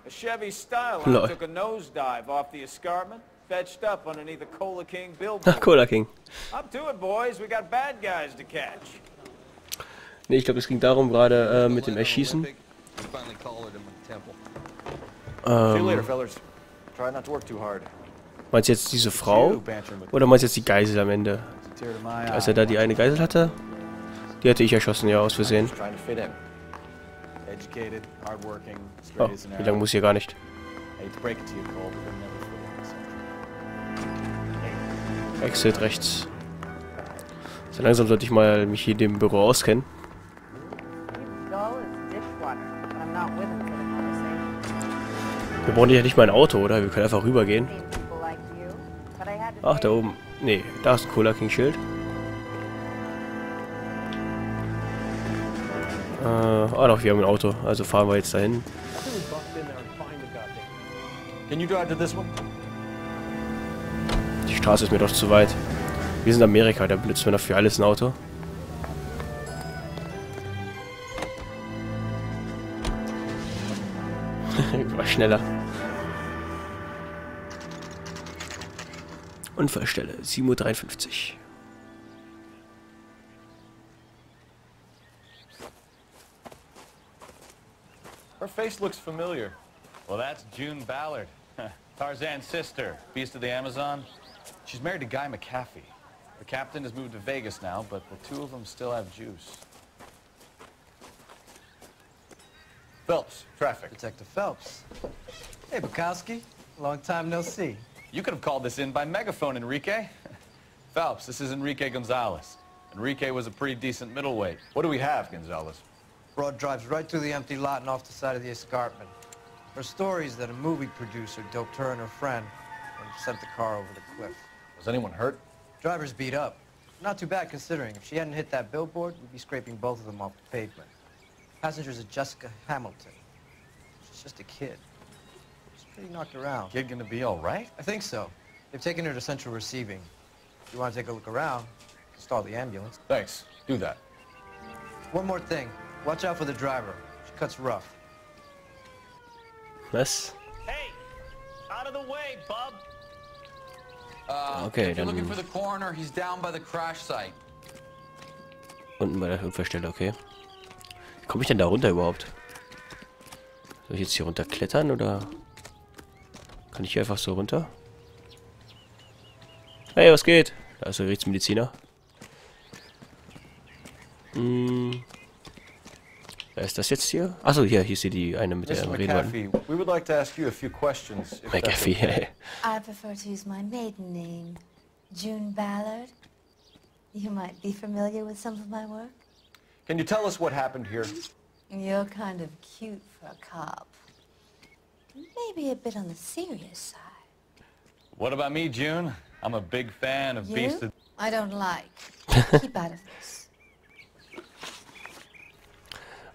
A Chevy Styline Lol. took a nosedive off the escarpment, fetched up underneath a Cola King Ach, billboard. Cola King. Up to it, boys. We got bad guys to catch. Ne, ich glaube, es ging darum, gerade mit dem Erschießen. See you later, fellas. Try not to work too hard. Meinst du jetzt diese Frau? Oder meinst du jetzt die Geisel am Ende? Als er da die eine Geisel hatte? Die hatte ich erschossen, ja, aus Versehen. Oh, wie lange muss hier gar nicht? Exit rechts. So langsam sollte ich mal mich hier in dem Büro auskennen. Wir brauchen ja nicht mal ein Auto, oder? Wir können einfach rübergehen. Ach, da oben. Nee, da ist ein Cola King Schild. Doch, wir haben ein Auto. Also fahren wir jetzt dahin. Die Straße ist mir doch zu weit. Wir sind in Amerika, da benutzt man dafür alles ein Auto. War schneller. Unfallstelle, 7:53 Uhr. Her face looks familiar. Well, that's June Ballard. Tarzan's sister, beast of the Amazon. She's married to Guy McAfee. The captain has moved to Vegas now, but the two of them still have juice. Phelps, traffic. Detective Phelps. Hey, Bukowski. Long time no see. You could have called this in by megaphone, Enrique. Phelps, this is Enrique Gonzalez. Enrique was a pretty decent middleweight. What do we have, Gonzalez? Broad drives right through the empty lot and off the side of the escarpment. Her story is that a movie producer doped her and her friend and sent the car over the cliff. Was anyone hurt? Driver's beat up. Not too bad considering. If she hadn't hit that billboard, we'd be scraping both of them off the pavement. Passenger's a Jessica Hamilton. She's just a kid. She's pretty knocked around. Kid gonna be all right? I think so. They've taken her to central receiving. If you want to take a look around, you can stall the ambulance. Thanks. Do that. One more thing. Watch out for the driver. She cuts rough. Was? Hey, out of the way, bub. Okay, if you're dann looking for the coroner, he's down by the crash site. unten bei der Unfallstelle, okay. Wie komme ich denn da runter überhaupt? Soll ich jetzt hier runter klettern oder kann ich hier einfach so runter? Hey, was geht? Da ist der Gerichtsmediziner. Wer ist das jetzt hier? Achso, hier ist die eine mit der McAfee, we would like to ask you a few questions. If McAfee, that's okay. I prefer to use my maiden name, June Ballard. You might be familiar with some of my work. Can you tell us what happened here? You're kind of cute for a cop. Maybe a bit on the serious side. What about me, June? I'm a big fan of Beast of... I don't like. Keep out of this.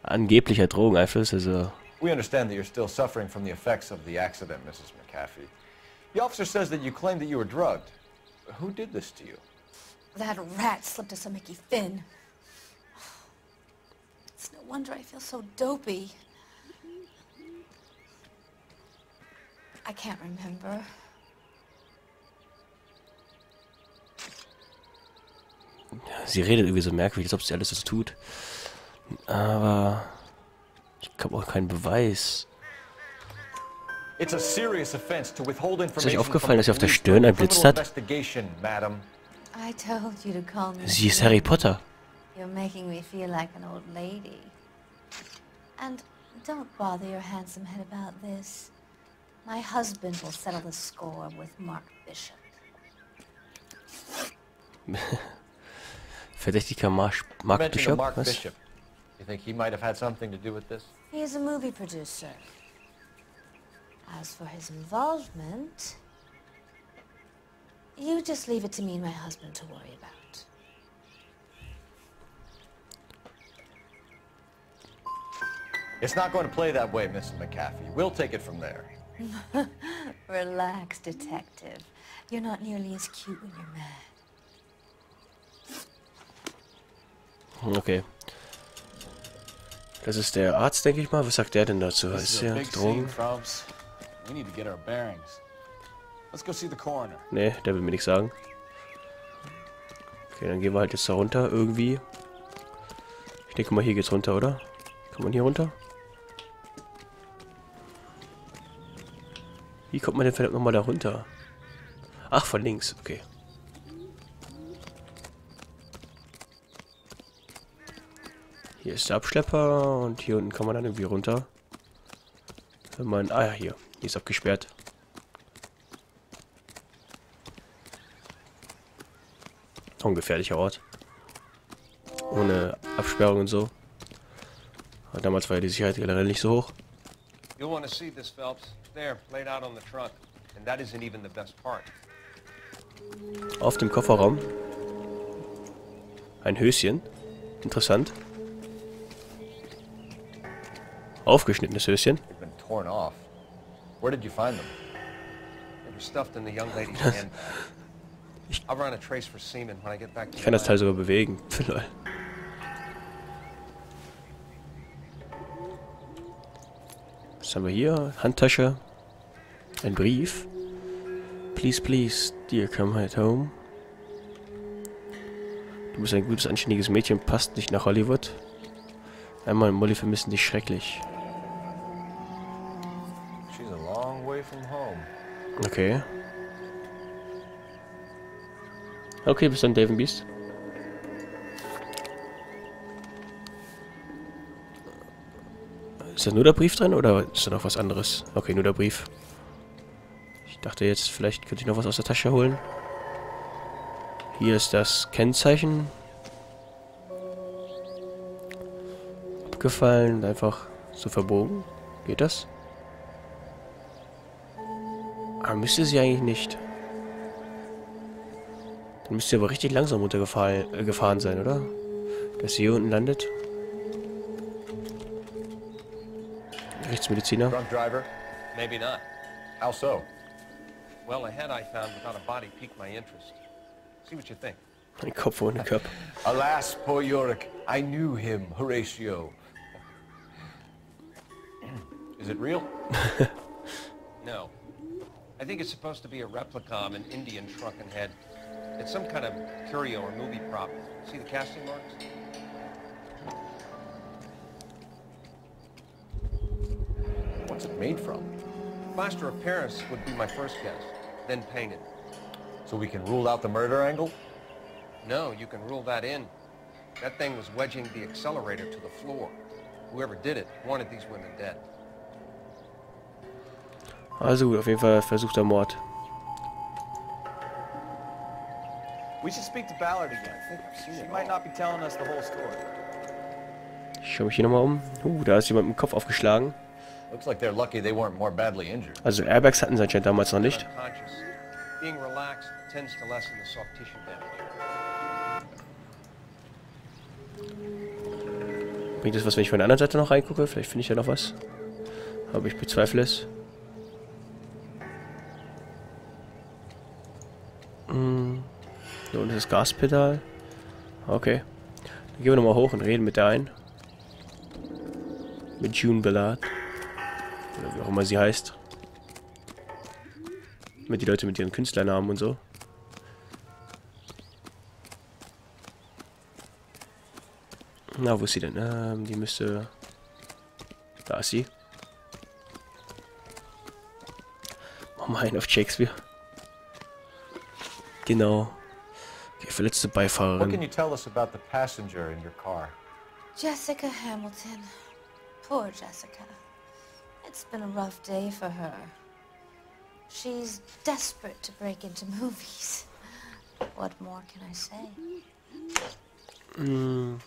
Angeblicher Drogeneinfluss, also... We understand that you're still suffering from the effects of the accident, Mrs. McAfee. The officer says that you claim that you were drugged. Who did this to you? That rat slipped us a Mickey Finn. It's no wonder I feel so dopey. I can't remember. Sie redet irgendwie so merkwürdig, als ob sie alles das tut. Aber ich habe auch keinen Beweis. It's a serious offense to withhold Ist euch information aufgefallen, dass sie auf der from Stirn ein Blitz hat? investigation, madam. I told you to call me. Sie ist Harry Potter. You're making me feel like an old lady. And don't bother your handsome head about this. My husband will settle the score with Mark Bishop. Verdächtiger Mark Mention of Bishop? Mark Was? Bishop. You think he might have had something to do with this? He's a movie producer. As for his involvement, you just leave it to me and my husband to worry about. It's not going to play that way, Mrs. McAfee. We'll take it from there. Relax, detective. You're not nearly as cute when you're mad. Okay. Das ist der Arzt, denke ich mal. Was sagt der denn dazu? Ist der Drogen? We need to get our bearings. Let's go see the coroner. Nee, der will mir nichts sagen. Okay, dann gehen wir halt jetzt da runter, irgendwie. Ich denke mal, hier geht's runter, oder? Kann man hier runter? Wie kommt man denn verdammt nochmal da runter? Ach, von links, okay. Hier ist der Abschlepper und hier unten kann man dann irgendwie runter. Wenn man... Ah ja, hier ist abgesperrt. Auch ein gefährlicher Ort. Ohne Absperrung und so. Aber damals war ja die Sicherheit generell nicht so hoch. You'll want to see this, Phelps. There, laid out on the trunk. And that isn't even the best part. Auf dem Kofferraum. Ein Höschen. Interessant. Aufgeschnittenes Höschen. They've been torn off. Where did you find them? They were stuffed in the young lady's handbag. I'll run a trace for semen when I get back to Ich kann das Teil sogar bewegen. Was haben wir hier? Handtasche. Ein Brief. Please, please, dear, come right home. Du bist ein gutes, anständiges Mädchen, passt nicht nach Hollywood. Einmal und Molly vermissen dich schrecklich. She's a long way from home. Okay. Okay, bis dann, Dave Beast. Ist da nur der Brief drin oder ist da noch was anderes? Okay, nur der Brief. Ich dachte jetzt, vielleicht könnte ich noch was aus der Tasche holen. Hier ist das Kennzeichen. Abgefallen, einfach so verbogen. Geht das? Aber müsste sie eigentlich nicht. Dann müsste sie aber richtig langsam runtergefahren sein, oder? Dass sie hier unten landet. Rechtsmediziner. Drunk driver? Maybe not. How so? Well, a head I found without a body piqued my interest. See what you think. Ein Kopf ohne Cup. Alas, poor Yorick. I knew him, Horatio. Is it real? No. I think it's supposed to be a replica of an Indian shrunken head. It's some kind of curio or movie prop. See the casting marks? What's it made from? Plaster of Paris would be my first guess, then painted. So we can rule out the murder angle? No, you can rule that in. That thing was wedging the accelerator to the floor. Whoever did it wanted these women dead. Also gut, auf jeden Fall versuchter Mord. We should speak to Ballard again. She might not be telling us the whole story. Ich schaue mich hier nochmal um. Da ist jemand mit dem Kopf aufgeschlagen. Looks like they're lucky they weren't more badly injured. Also Airbags hatten sie anscheinend damals noch nicht. Being relaxed tends to lessen the soft tissue damage. Bringt das was, wenn ich von der anderen Seite noch reingucke? Vielleicht finde ich ja noch was. Aber ich bezweifle es. Da unten ist das Gaspedal. Okay. Dann gehen wir nochmal hoch und reden mit der einen. Mit June Ballard. Oder wie auch immer sie heißt. Mit die Leute mit ihren Künstlernamen und so. Na, wo ist sie denn? Die müsste... Da ist sie. Mach mal einen auf Shakespeare. Genau. Okay, verletzte Beifahrerin. What can you tell us about the passenger in your car? Jessica Hamilton. Poor Jessica. It's been a rough day for her. She's desperate to break into movies. What more can I say? And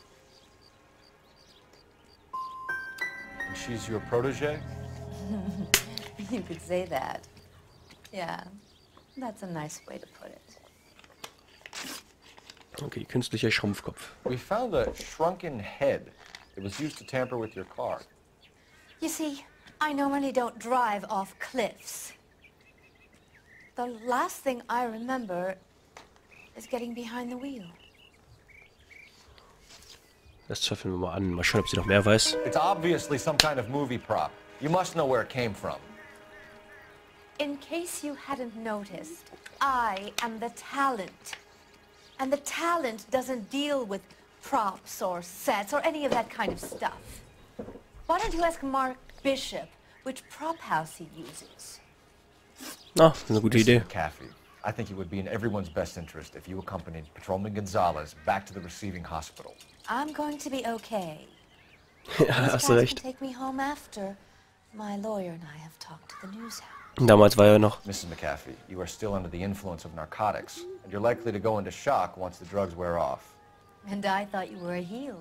she's your protege? You could say that. Yeah, that's a nice way to put it. Okay, künstlicher Schrumpfkopf. We found a shrunken head. It was used to tamper with your car. You see, I normally don't drive off cliffs. The last thing I remember is getting behind the wheel. Das zweifeln wir mal an. Mal schauen, ob sie noch mehr weiß. It's obviously some kind of movie prop. You must know where it came from. In case you hadn't noticed, I am the talent. And the talent doesn't deal with props or sets or any of that kind of stuff. Why don't you ask Mark Bishop which prop house he uses? Na, eine gute Idee. McAfee, I think it would be in everyone's best interest if you accompanied Patrolman Gonzalez back to the receiving hospital. I'm going to be okay. Ja, hast du recht. Take me home after. My lawyer and I have talked to the news house. Damals war er noch. Mrs. McAfee, you are still under the influence of narcotics, and you're likely to go into shock once the drugs wear off. And I thought you were a heel.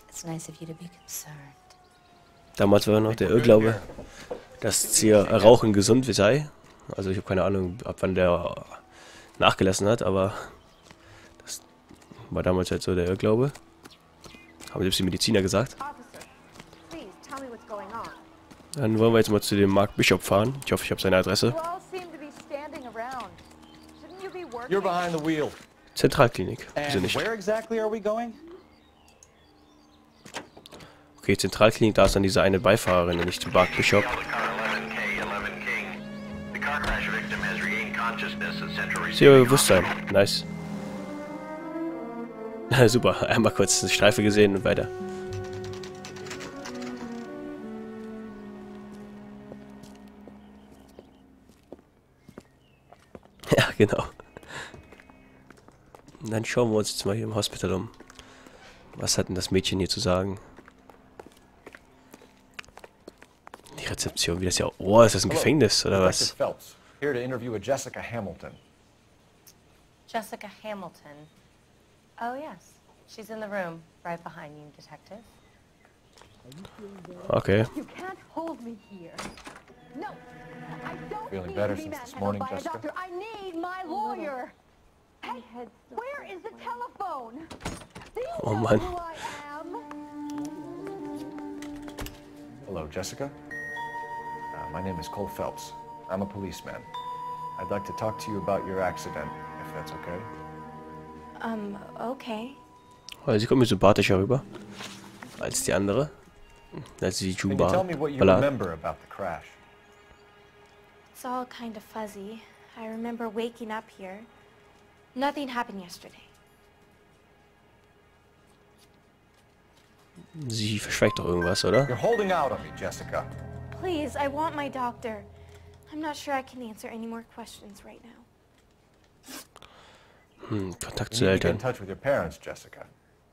It's nice of you to be concerned. Damals war noch der Irrglaube, dass hier Rauchen gesund sei. Also ich habe keine Ahnung, ab wann der nachgelassen hat, aber das war damals halt so der Irrglaube. Haben selbst die Mediziner gesagt. Dann wollen wir jetzt mal zu dem Mark Bishop fahren. Ich hoffe, ich habe seine Adresse. You're behind the wheel. Zentralklinik. Wieso nicht? Where exactly are we going? Okay, Zentralklinik, da ist dann diese eine Beifahrerin, und nicht Mark Bishop. Sie ihr Bewusstsein. Nice. Super, einmal kurz eine Streife gesehen und weiter. Ja, genau. Und dann schauen wir uns jetzt mal hier im Hospital um. Was hat denn das Mädchen hier zu sagen? Die Rezeption, wie das ja... Oh, ist das ein Gefängnis, oder was? Phelps, here to interview a Jessica Hamilton. Jessica Hamilton. Oh, yes. She's in the room, right behind you, Detective. Okay. You can't hold me here. No, I don't Feeling better since this morning, Jessica? doctor. I need my lawyer. Hey, where is the telephone? Do you Oh, know man. who I am? Hello, Jessica. My name is Cole Phelps. I'm a policeman. I'd like to talk to you about your accident, if that's okay. Okay. Oh, sie kommt mir sympathischer rüber als die andere. Als die Can you tell me what you Juba. remember about the crash? It's all kind of fuzzy. I remember waking up here. Nothing happened yesterday. Sie verschweigt doch irgendwas, oder? You're holding out on me, Jessica. Please, I want my doctor. I'm not sure I can answer any more questions right now. Kontakt You zu need to get in Eltern. touch with your parents, Jessica,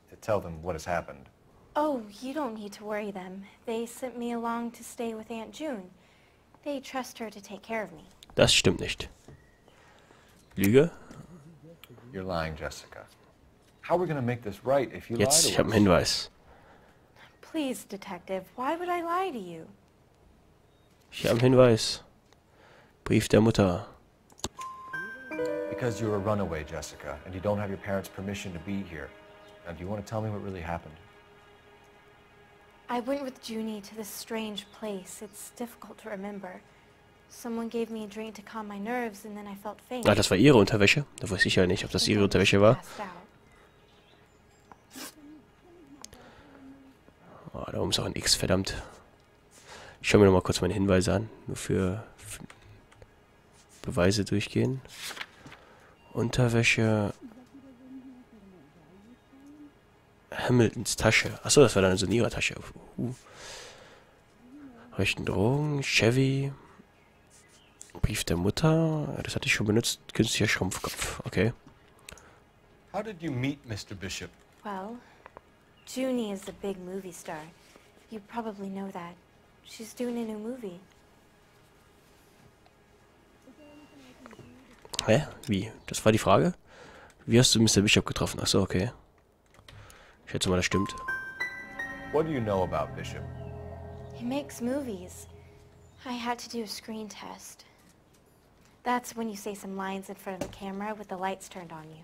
to tell them what has happened. Oh, you don't need to worry them. They sent me along to stay with Aunt June. They trust her to take care of me. Das stimmt nicht. Lüge? You're lying, Jessica. How are we going to make this right if you Jetzt, lie ich to habe einen us? Hinweis. Please, Detective, why would I lie to you? Ich habe einen Hinweis. Brief der Mutter. Because you're a runaway, Jessica, and you don't have your parents' permission to be here. Now, do you want to tell me what really happened? I went with Junie to this strange place. It's difficult to remember. Someone gave me a drink to calm my nerves, and then I felt faint. Ah, das war ihre Unterwäsche. Da weiß ich ja nicht, ob das ihre Unterwäsche war. Passed out. Oh, da oben ist auch ein X, verdammt. Ich schaue mir noch mal kurz meine Hinweise an. Nur für Beweise durchgehen. Unterwäsche. Hamiltons Tasche. Achso, das war dann so in ihrer Tasche. Rechten Drogen. Chevy. Brief der Mutter. Ja, das hatte ich schon benutzt. Künstlicher Schrumpfkopf. Okay. How did you meet Mr. Bishop? Well, Junie is a big movie star. You probably know that. She's doing a new movie. Hä? Wie? Das war die Frage? Wie hast du Mr. Bishop getroffen? Achso, okay. Ich schätze mal, das stimmt. What do you know about Bishop? He makes movies. I had to do a screen test. That's when you say some lines in front of the camera with the lights turned on you.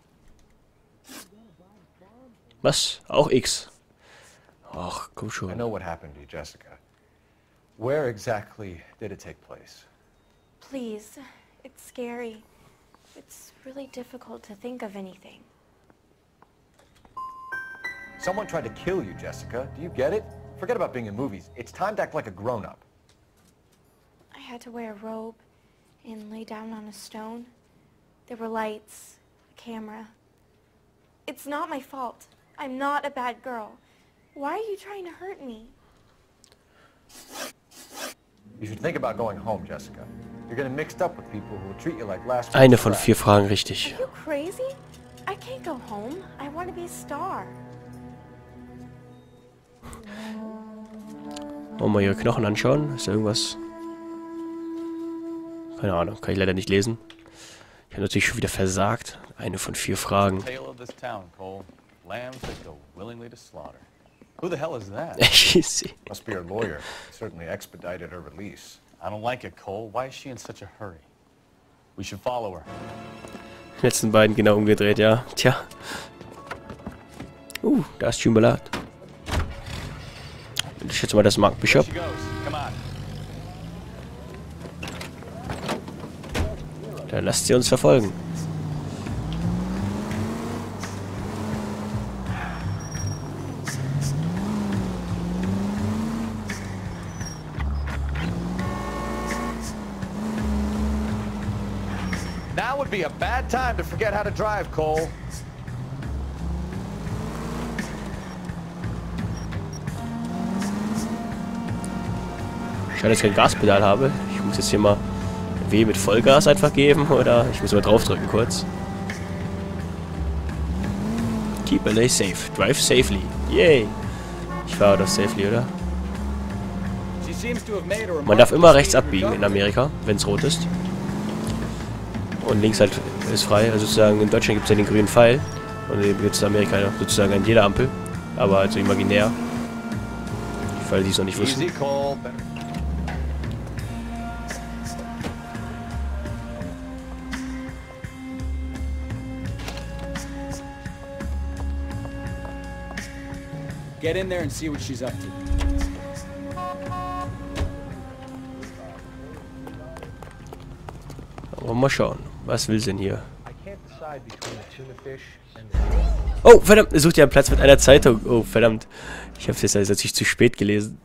Was? Auch X? Ach, komm I schon. know what happened to you, Jessica. Where exactly did it take place? Please, it's scary. It's really difficult to think of anything. Someone tried to kill you, Jessica. Do you get it? Forget about being in movies. It's time to act like a grown-up. I had to wear a robe. and lay down on a stone. There were lights, a camera. It's not my fault. I'm not a bad girl. Why are you trying to hurt me? You should think about going home, Jessica. You're getting mixed up with people who will treat you like last week's Eine von trash. 4 Fragen richtig. Are you crazy? I can't go home. I want to be a star. Wollen wir ihre Knochen anschauen? Ist da irgendwas? Keine Ahnung, kann ich leider nicht lesen. Ich habe natürlich schon wieder versagt. Eine von 4 Fragen. Tale of this town, Cole. Lambs that go willingly to slaughter. Who the hell is that? Must be her lawyer. Certainly expedited her release. I don't like it, Cole. Why is she in such a hurry? We should follow her. Die letzten beiden genau umgedreht, ja. Tja. Da ist Chumbalat. Ich schätze mal, das ist Mark Bishop. Dann lasst sie uns verfolgen. Now would be a bad time to forget how to drive, Cole. Schade, dass ich kein Gaspedal habe. Ich muss jetzt hier mal W mit Vollgas einfach geben, oder ich muss mal draufdrücken kurz. Keep LA safe. Drive safely. Yay. Ich fahre doch safely, oder? Man darf immer rechts abbiegen in Amerika, wenn es rot ist. Und links halt ist frei. Also sozusagen in Deutschland gibt es ja den grünen Pfeil. Und den gibt es in Amerika sozusagen an jeder Ampel. Aber also imaginär. Weil die es noch nicht wussten. Get in there and see what she's up to. Aber mal schauen. Was will sie denn hier? Oh, verdammt, sucht ja einen Platz mit einer Zeitung. Oh, verdammt. Ich habe es jetzt natürlich zu spät gelesen.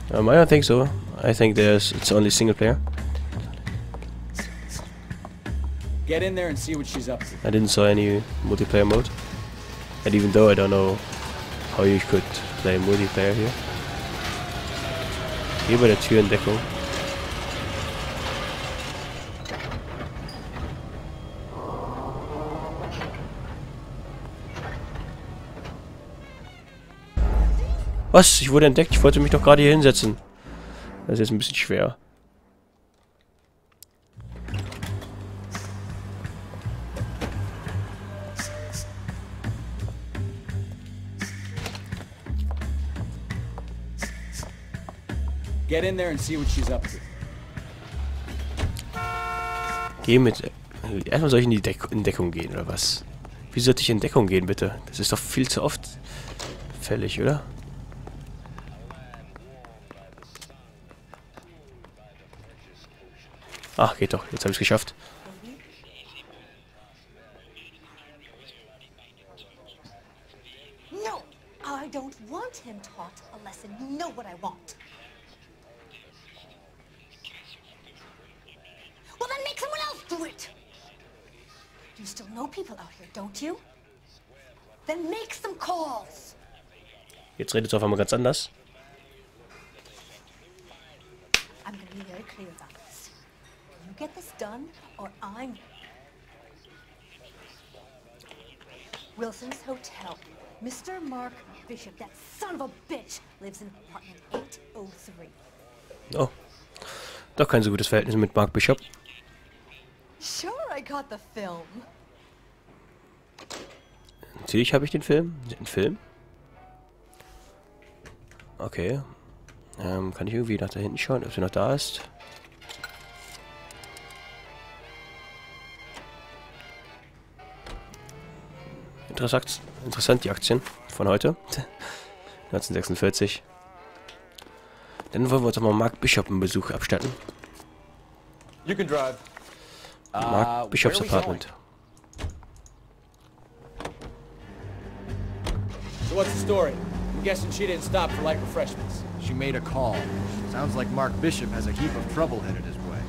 I don't think so. I think it's only single player. Get in there and see what she's up to. I didn't saw any multiplayer mode. And even though I don't know how you could play multiplayer here. Hier bei der Tür in Deckung. Was? Ich wurde entdeckt. Ich wollte mich doch gerade hier hinsetzen. Das ist jetzt ein bisschen schwer. Get in there and see what she's up to. Geh mit... Erstmal soll ich in Deckung gehen, oder was? Wie sollte ich in Deckung gehen, bitte? Das ist doch viel zu oft fällig, oder? Ach, geht doch. Jetzt habe ich es geschafft. No, I don't want him taught a lesson. You know what I want. Well, then make someone else do it. You still know people out here, don't you? Then make some calls. Jetzt redet es auf einmal ganz anders. I'm going to be very clear about this. You get this done, or I'm... Wilson's Hotel. Mr. Mark Bishop, that son of a bitch, lives in apartment 803. Oh. Doch kein so gutes Verhältnis mit Mark Bishop. Sure, I got the film. Natürlich habe ich den Film. Den Film? Okay. Kann ich irgendwie nach da hinten schauen, ob sie noch da ist? Interessant, die Aktien von heute. 1946. Dann wollen wir uns doch mal Mark Bishop einen Besuch abstatten. You can drive. Mark Bishops Apartment. So what's the story? I'm guessing she didn't stop for light refreshments. She made a call. Sounds like Mark Bishop has a heap of trouble headed his way.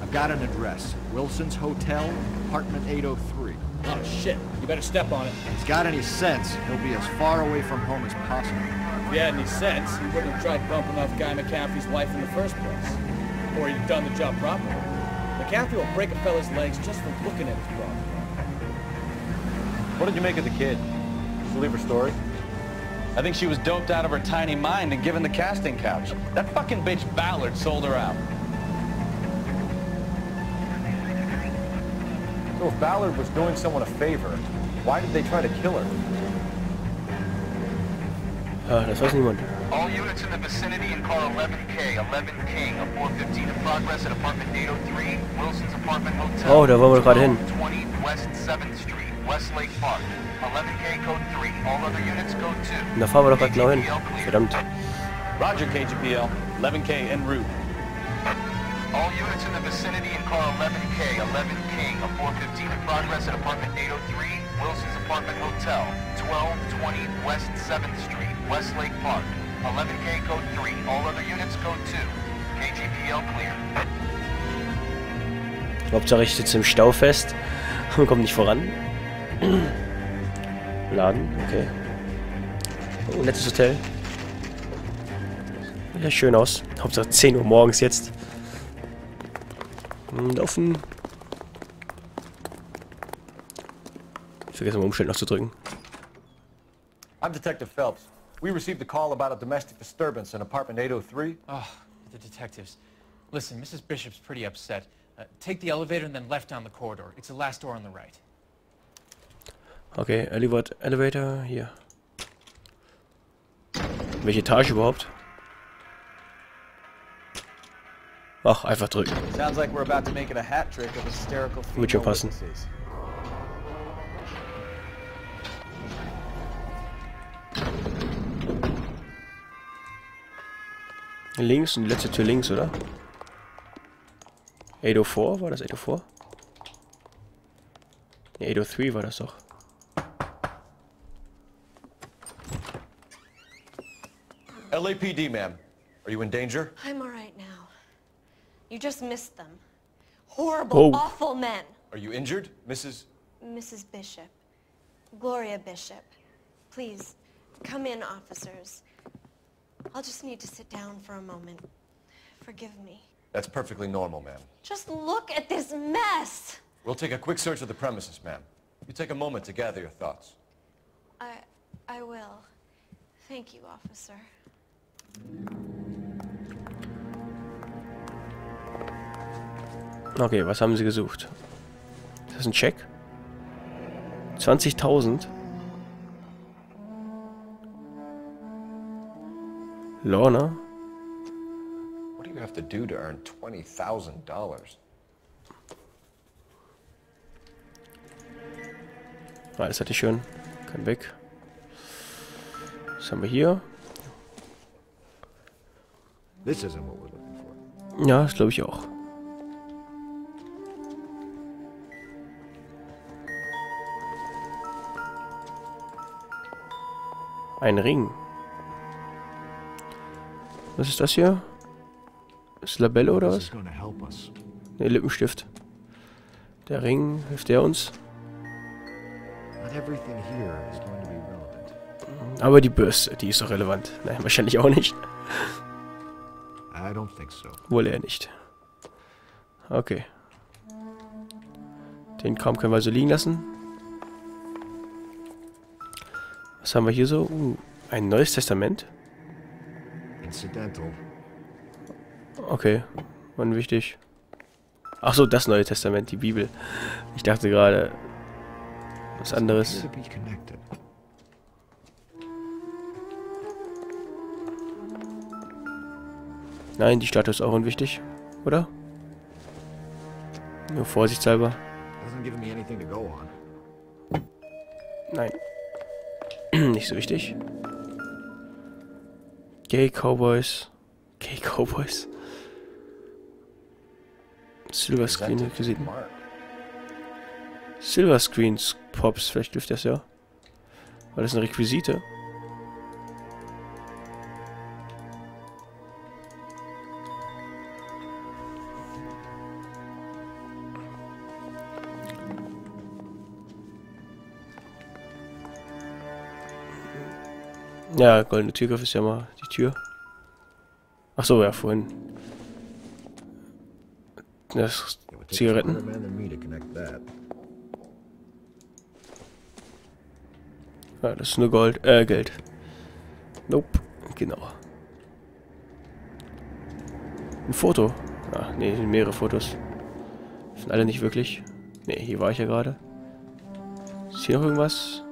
I've got an address. Wilson's Hotel, apartment 803. Oh, shit. You better step on it. If he's got any sense, he'll be as far away from home as possible. If he had any sense, he wouldn't have tried bumping off Guy McCaffrey's wife in the first place. Or he'd have done the job properly. McCaffrey will break a fella's legs just for looking at his problem. What did you make of the kid? Did you believe her story? I think she was doped out of her tiny mind and given the casting couch. That fucking bitch Ballard sold her out. So if Ballard was doing someone a favor, why did they try to kill her? Das weiß niemand. All units in the vicinity in car 11K, 11 King, a 415 in progress at apartment 803, Wilson's apartment hotel. Oh, da wollen wir gerade hin. 20 West 7th Street, Westlake Park. 11K code 3. All other units code 2. Da fahren wir doch gerade genau hin. Verdammt. Roger, KGPL. 11K en route. All units in the vicinity in car 11K, 11 King, a 415 in progress at apartment 803, Wilson's apartment hotel. 1220 West 7th Street, Westlake Park. 11K code 3. All other units code 2. KGPL clear. Hauptsache ich sitze im Stau fest und komme nicht voran. Laden, okay. Oh, nettes Hotel. Ja, schön aus. Hauptsache 10 Uhr morgens jetzt. Laufen. Ich vergesse mal Umstellen noch zu drücken. I'm Detective Phelps. We received a call about a domestic disturbance in apartment 803. Oh, the detectives. Listen, Mrs. Bishop's pretty upset. Take the elevator and then left down the corridor. It's the last door on the right. Okay, Elevator, hier. Welche Etage überhaupt? Ach, einfach drücken. Sounds like we're about to make it a hat trick of hysterical Wird schon passen. witnesses. Links und die letzte Tür links, oder? 804, war das 804? Ne, 803 war das doch. LAPD, ma'am. Are you in danger? I'm all right now. You just missed them. Horrible, Oh. awful men. Are you injured, Mrs. Mrs. Bishop. Gloria Bishop. Please, come in, officers. I'll just need to sit down for a moment. Forgive me. That's perfectly normal, ma'am. Just look at this mess! We'll take a quick search of the premises, ma'am. You take a moment to gather your thoughts. I will. Thank you, officer. Okay, was haben sie gesucht? Ist das ein Check? 20.000? Lorna? What do you have to do to earn $20,000? Ah, das hatte ich schon. Kann weg. Was haben wir hier? This isn't what we're looking for. Ja, das glaube ich auch. Ein Ring. Was ist das hier? Ist Labelle oder was? Ne, Lippenstift. Der Ring, hilft der uns? Aber die Bürste, die ist doch relevant. Nein, wahrscheinlich auch nicht. Wohl eher nicht. Okay. Den Kram können wir also liegen lassen. Was haben wir hier so? Ein neues Testament. Okay, wann wichtig? Ach so, das Neue Testament, die Bibel. Ich dachte gerade was anderes. Nein, die Statue ist auch unwichtig, oder? Nur vorsichtshalber. Nein. Nicht so wichtig. Gay Cowboys. Gay Cowboys. Silver Screen Requisiten. Silver Screens Pops, vielleicht dürfte das ja. War das eine Requisite? Ja, goldene Türgriff ist ja mal die Tür. Ach so, ja, vorhin. Das Zigaretten. Ja, das ist nur Geld. Nope, genau. Ein Foto. Ah, nee, mehrere Fotos. Sind alle nicht wirklich. Nee, hier war ich ja gerade. Ist hier noch irgendwas?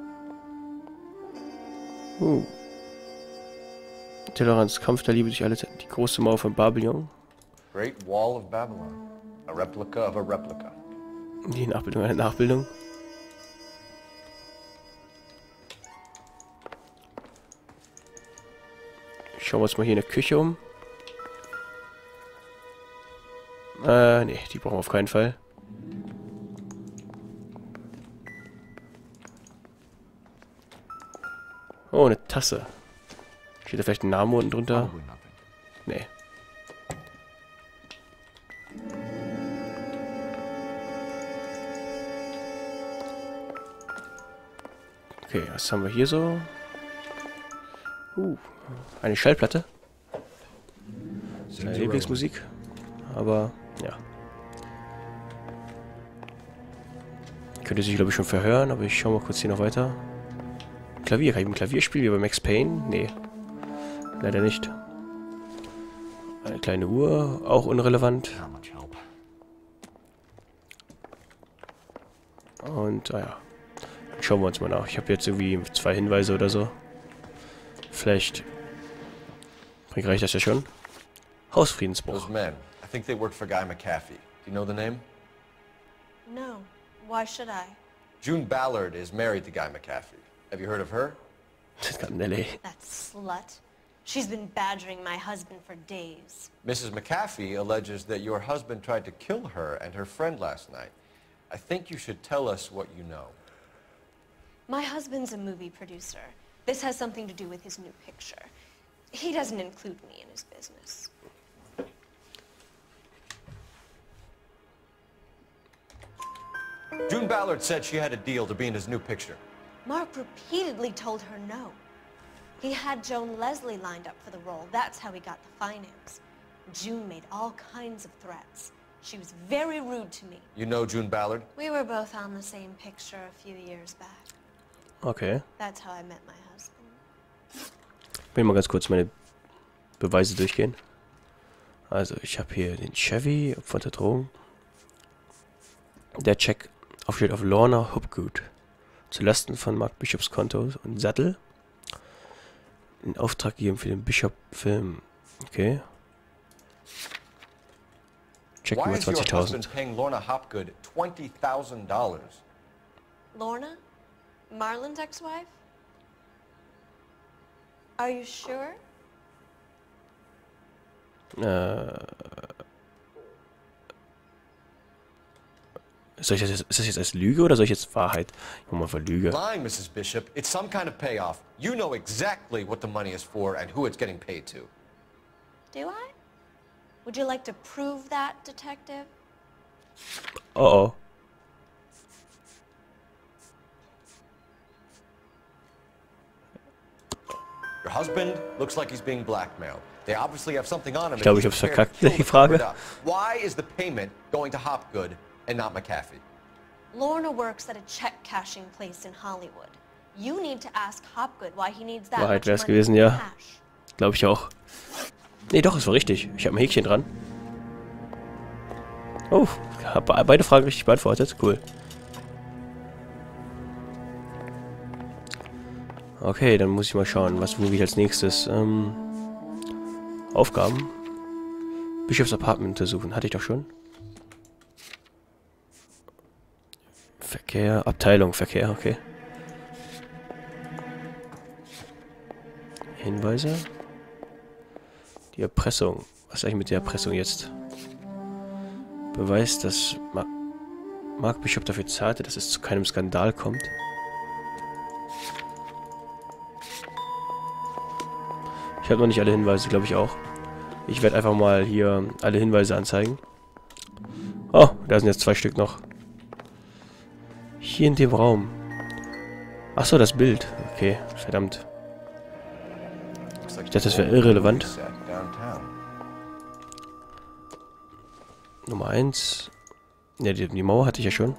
Toleranz, Kampf der Liebe durch alle Zeiten. Die große Mauer von Babylon. Great Wall of Babylon. A replica of a replica. Die Nachbildung einer Nachbildung. Schauen wir uns mal hier in der Küche um. Nee, die brauchen wir auf keinen Fall. Oh, eine Tasse. Steht da vielleicht ein Name unten drunter? Nee. Okay, was haben wir hier so? Eine Schallplatte. Seine Lieblingsmusik. Aber, ja. Könnte sich, glaube ich, schon verhören, aber ich schaue mal kurz hier noch weiter. Klavier, kann ich mit Klavier spielen wie bei Max Payne? Nee. Leider nicht. Eine kleine Uhr, auch unrelevant. Und, ja. Schauen wir uns mal nach. Ich habe jetzt irgendwie 2 Hinweise oder so. Vielleicht reicht das ja schon. Hausfriedensbruch. Those men, I think they work for Guy McAfee. Do you know the name? No. Why should I? June Ballard is married to Guy McAfee. Have you heard of her? That slut. She's been badgering my husband for days. Mrs. McAfee alleges that your husband tried to kill her and her friend last night. I think you should tell us what you know. My husband's a movie producer. This has something to do with his new picture. He doesn't include me in his business. June Ballard said she had a deal to be in his new picture. Mark repeatedly told her no. He had Joan Leslie lined up for the role. That's how he got the finance. June made all kinds of threats. She was very rude to me. You know June Ballard? We were both on the same picture a few years back. Okay. That's how I met my husband. Ich will mal ganz kurz meine Beweise durchgehen. Also, ich habe hier den Chevy, Opfer der Drohung. Der Check steht auf Lorna Hopgood. Zulasten von Mark Bishops Konto und Sattel. In Auftrag gegeben für den Bishop-Film. Okay. Check über 20.000. Paying Lorna Hopgood $20,000? Lorna? Marlon's ex-wife? Are you sure? Ist das jetzt als Lüge oder soll ich jetzt Wahrheit? Ich mach mal Lüge. Lying, Mrs. Bishop. It's some kind of payoff. You know exactly what the money is for and who it's getting paid to. Do I? Would you like to prove that, detective? Oh. Your husband looks like he's being blackmailed. They obviously have something on him. Ich glaube, ich hab's verkackt, die Frage. Why is the payment going to Hopgood and not McAfee? Lorna works at a check cashing place in Hollywood. You need to ask Hopgood why he needs that Wahrheit much wäre es money gewesen, in ja. cash. Glaube ich auch. Nee, doch, es war richtig. Ich habe ein Häkchen dran. Oh, habe beide Fragen richtig beantwortet. Cool. Okay, dann muss ich mal schauen, wo will ich als nächstes. Aufgaben. Bischofs Apartment untersuchen. Hatte ich doch schon. Verkehr, Abteilung, Verkehr, okay. Hinweise. Die Erpressung. Was ist eigentlich mit der Erpressung jetzt? Beweis, dass Mark Bishop dafür zahlte, dass es zu keinem Skandal kommt. Ich habe noch nicht alle Hinweise, glaube ich auch. Ich werde einfach mal hier alle Hinweise anzeigen. Oh, da sind jetzt 2 Stück noch. Hier in dem Raum. Achso, das Bild. Okay, verdammt. Ich dachte, das wäre irrelevant. Nummer 1. Ja, die Mauer hatte ich ja schon.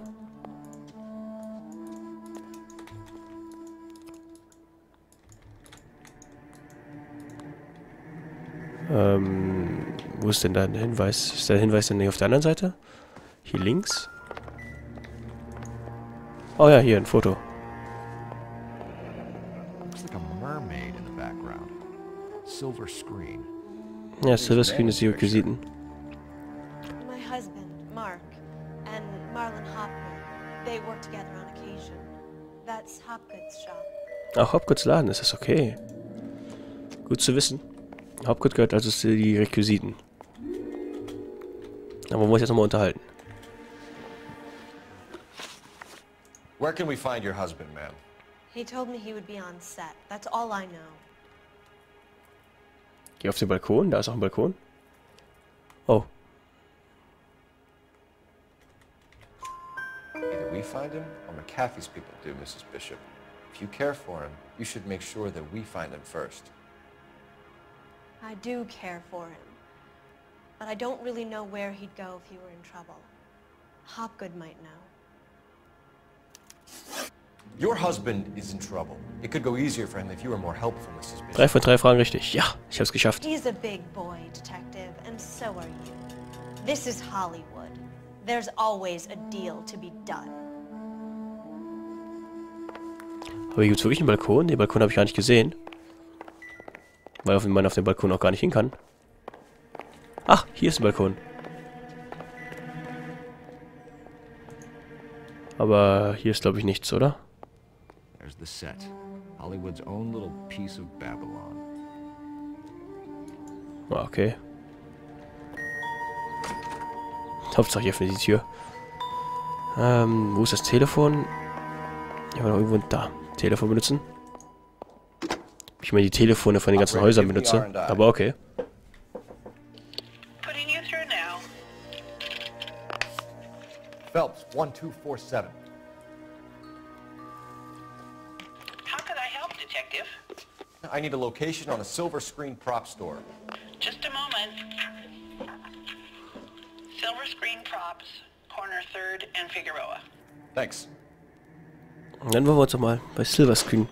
Wo ist denn da ein Hinweis? Ist der Hinweis denn nicht auf der anderen Seite? Hier links? Oh ja, hier ein Foto. Looks like a mermaid in the background. Silver screen. Ja, Silver Screen ist die Requisiten. My husband, Mark, and Marlon Hopgood, they work together on occasion. That's Hopgood's shop. Ach, Hopgoods Laden, ist das okay. Gut zu wissen. Hopgood gehört also zu die Requisiten. Aber wollen wir uns jetzt nochmal unterhalten. Where can we find your husband, ma'am? He told me he would be on set. That's all I know. Geh auf den Balkon, da ist auch ein Balkon. Oh. Either we find him or McAfee's people do, Mrs. Bishop. If you care for him, you should make sure that we find him first. I do care for him. But I don't really know where he'd go if he were in trouble. Hopgood might know. Your husband is in trouble. It could go easier for him if you were more helpful, Mrs. Bishop. 3 von 3 Fragen richtig. Ja, ich hab's geschafft. He's a big boy, detective, and so are you. This is Hollywood. There's always a deal to be done. Aber hier gibt's wirklich einen Balkon? Den Balkon habe ich gar nicht gesehen. Weil man auf dem Balkon auch gar nicht hin kann. Ach, hier ist ein Balkon. Aber hier ist, glaube ich, nichts, oder? There's the set. Hollywood's own little piece of Babylon. Ah, okay. Hauptsache ich öffne die Tür. Wo ist das Telefon? Ja, irgendwo da. Telefon benutzen. Ich meine die Telefone von den ganzen Häusern benutze. Aber okay. Putting you through now. Phelps, 1247. How could I help, Detective? I need a location on a silver screen prop store. Just a moment. Silver Screen Props, corner 3rd and Figueroa. Thanks. Und dann wollen wir uns doch mal bei Silver Screen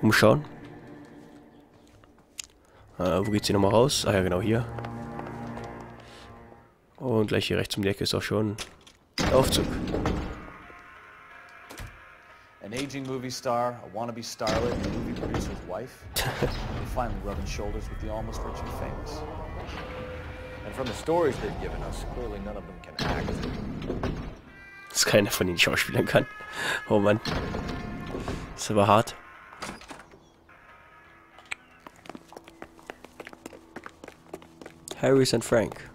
umschauen. Wo geht's hier nochmal raus? Ah ja, genau hier. Und gleich hier rechts um die Ecke ist auch schon der Aufzug. An aging movie star, a wannabe starlet, and a movie producer's wife. They're finally rubbing shoulders with the almost rich and famous. And from the stories they've given us, clearly none of them can act. Dass keiner von ihnen schauspielern kann. Oh Mann. Das ist aber hart. Harris and Frank.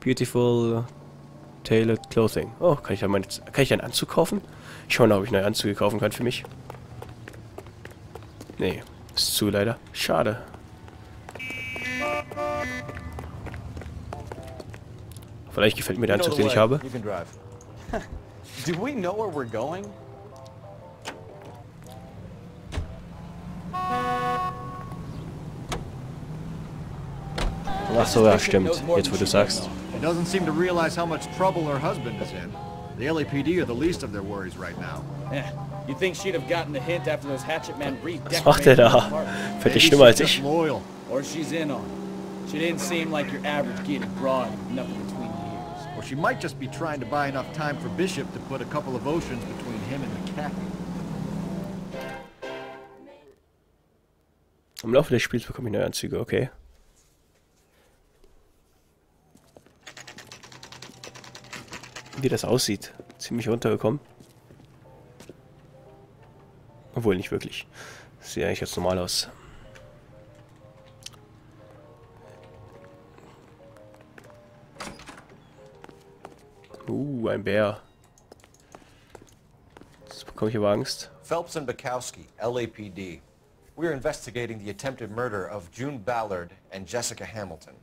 Beautiful tailored clothing. Oh, kann ich einen Anzug kaufen? Ich schau mal, ob ich neue Anzüge kaufen kann für mich. Nee, ist zu leider. Schade. Vielleicht gefällt mir der Anzug, den ich habe. Do we know where we're going? Ach so, ja, stimmt. Jetzt, wo du sagst. She doesn't seem to realize how much trouble her husband is in. The LAPD are the least of their worries right now. Yeah. You think she'd have gotten the hint after those hatchet men Was macht der da? Fällt dir schlimmer als ich. Or she's in on it. She didn't seem like your average gated broad with nothing between the ears. Or she might just be trying to buy enough time for Bishop to put a couple of oceans between him and McAfee. Im Laufe des Spiels bekomme ich neue Anzüge, okay. Wie das aussieht. Ziemlich runtergekommen. Obwohl nicht wirklich. Das sieht eigentlich ganz normal aus. Ein Bär. Jetzt bekomme ich aber Angst. Phelps and Bukowski, LAPD. We're investigating the attempted murder of June Ballard and Jessica Hamilton.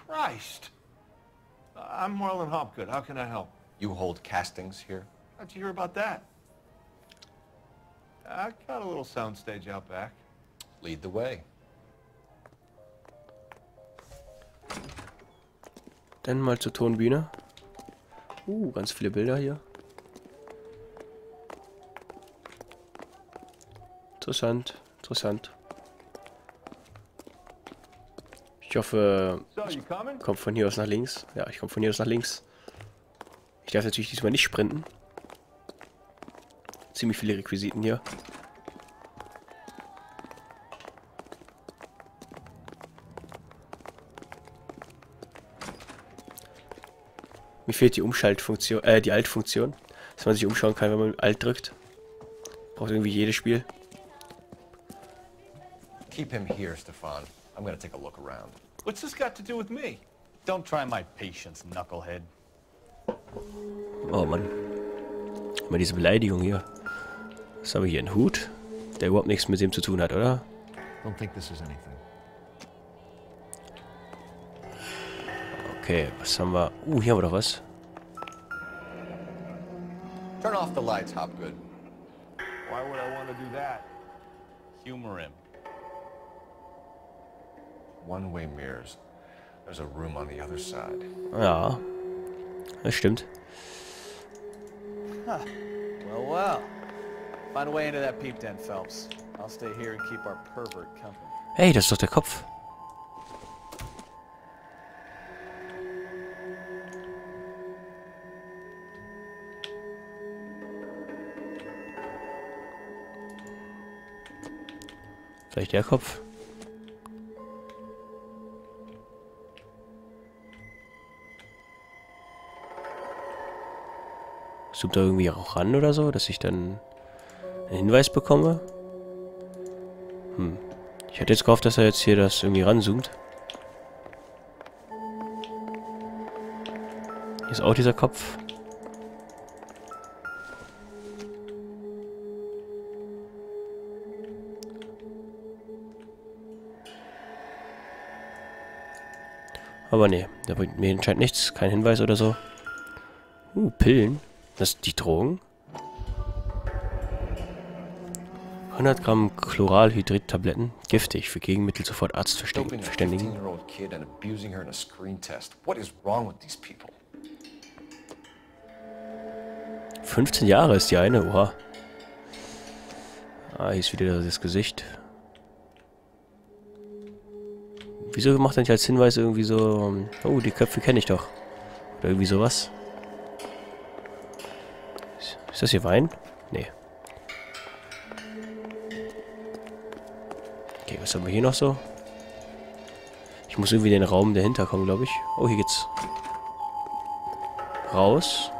Christ. I'm Marlon Hopgood. How can I help? You hold castings here? How'd you hear about that? I got a little soundstage out back. Lead the way. Dann mal zur Tonbühne. Ganz viele Bilder hier. Interessant, interessant. Ich hoffe, ich komme von hier aus nach links. Ja, ich komme von hier aus nach links. Ich darf natürlich diesmal nicht sprinten. Ziemlich viele Requisiten hier. Mir fehlt die Umschaltfunktion, die Alt-Funktion, dass man sich umschauen kann, wenn man Alt drückt. Braucht irgendwie jedes Spiel. Keep him here, Stefan. I'm gonna take a look around. What's this got to do with me? Don't try my patience, knucklehead. Oh Mann. Immer diese Beleidigung hier. Was haben wir hier? Einen Hut? Der überhaupt nichts mit dem zu tun hat, oder? Don't think this is anything. Okay, was haben wir? Hier haben wir doch was. Turn off the lights, Hopgood. Why would I want to do that? Humor him. One-way mirrors. There's a room on the other side. Ja, das stimmt. Huh. Well, well. Find a way into that peep den, Phelps. I'll stay here and keep our pervert company. Hey, das ist doch der Kopf. Vielleicht der Kopf. Zoomt da irgendwie auch ran oder so, dass ich dann einen Hinweis bekomme? Ich hätte jetzt gehofft, dass er jetzt hier das irgendwie ranzoomt. Hier ist auch dieser Kopf. Aber nee, da bringt mir anscheinend nichts. Kein Hinweis oder so. Pillen. Das sind die Drogen. 100 Gramm Chloralhydrid-Tabletten. Giftig. Für Gegenmittel sofort Arzt verständigen. 15 Jahre ist die eine. Oha. Hier ist wieder das Gesicht. Wieso macht er nicht als Hinweis irgendwie so... Oh, die Köpfe kenne ich doch. Oder irgendwie sowas. Ist das hier Wein? Nee. Okay, was haben wir hier noch so? Ich muss irgendwie in den Raum dahinter kommen, glaube ich. Oh, hier geht's raus.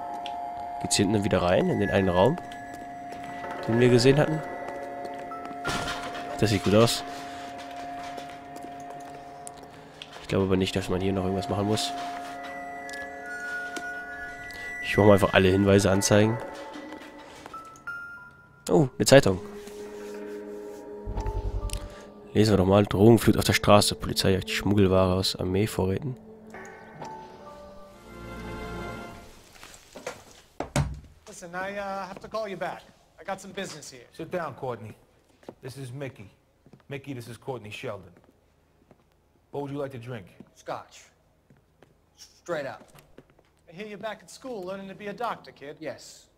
Geht's hier hinten dann wieder rein, in den einen Raum, den wir gesehen hatten. Das sieht gut aus. Ich glaube aber nicht, dass man hier noch irgendwas machen muss. Ich mache mal einfach alle Hinweise anzeigen. Oh, eine Zeitung. Lesen wir doch mal. Drogenflut auf der Straße. Polizei jagt Schmuggelware aus Armeevorräten. Listen, I have to call you back. I got some business here. Sit down, Courtney. This is Mickey. Mickey, this is Courtney Sheldon. What would you like to drink? Scotch. Straight up. I hear you're back at school learning to be a doctor, kid. Yes.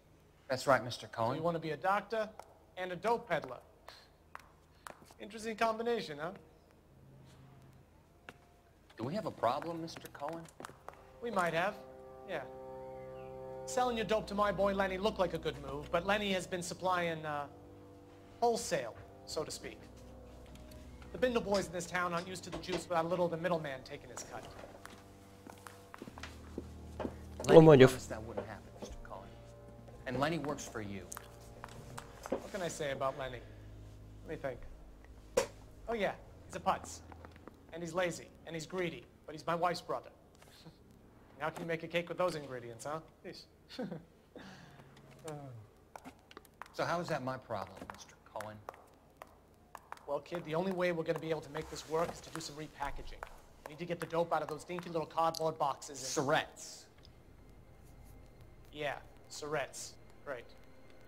That's right, Mr. So Cohen. you want to be a doctor and a dope peddler. Interesting combination, huh? Do we have a problem, Mr. Cohen? We might have, yeah. Selling your dope to my boy Lenny looked like a good move, but Lenny has been supplying, wholesale, so to speak. The Bindle boys in this town aren't used to the juice without a little of the middleman taking his cut. Lenny promised that wouldn't happen, Mr. Cohen. And Lenny works for you. What can I say about Lenny? Let me think. Oh yeah, he's a putz. And he's lazy, and he's greedy, but he's my wife's brother. How can you make a cake with those ingredients, huh? So how is that my problem, Mr. Cohen? Well, kid, the only way we're going to be able to make this work is to do some repackaging. We need to get the dope out of those dinky little cardboard boxes and... Surrettes. Yeah, surrettes. Great.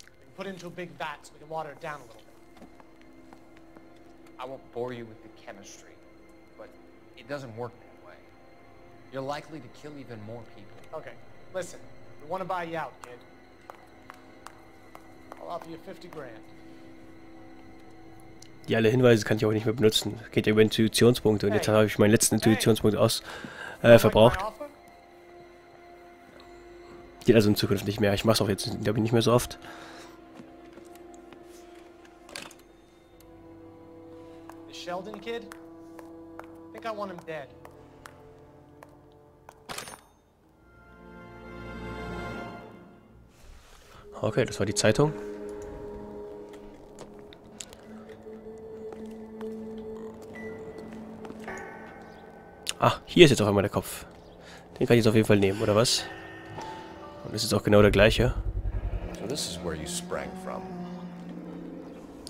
We can put it into a big vat so we can water it down a little bit. I won't bore you with the chemistry, but it doesn't work that way. You're likely to kill even more people. Okay, listen. We want to buy you out, kid. I'll offer you 50 grand. Die alle Hinweise kann ich auch nicht mehr benutzen. Geht ja über Intuitionspunkte und jetzt habe ich meinen letzten Intuitionspunkt verbraucht. Geht also in Zukunft nicht mehr. Ich mache es auch jetzt, glaube ich, nicht mehr so oft. The Sheldon kid? I think I want him dead. Okay, das war die Zeitung. Ah, hier ist jetzt auf einmal der Kopf. Den kann ich jetzt auf jeden Fall nehmen, oder was? Und das ist auch genau der gleiche. So this is where you sprang from.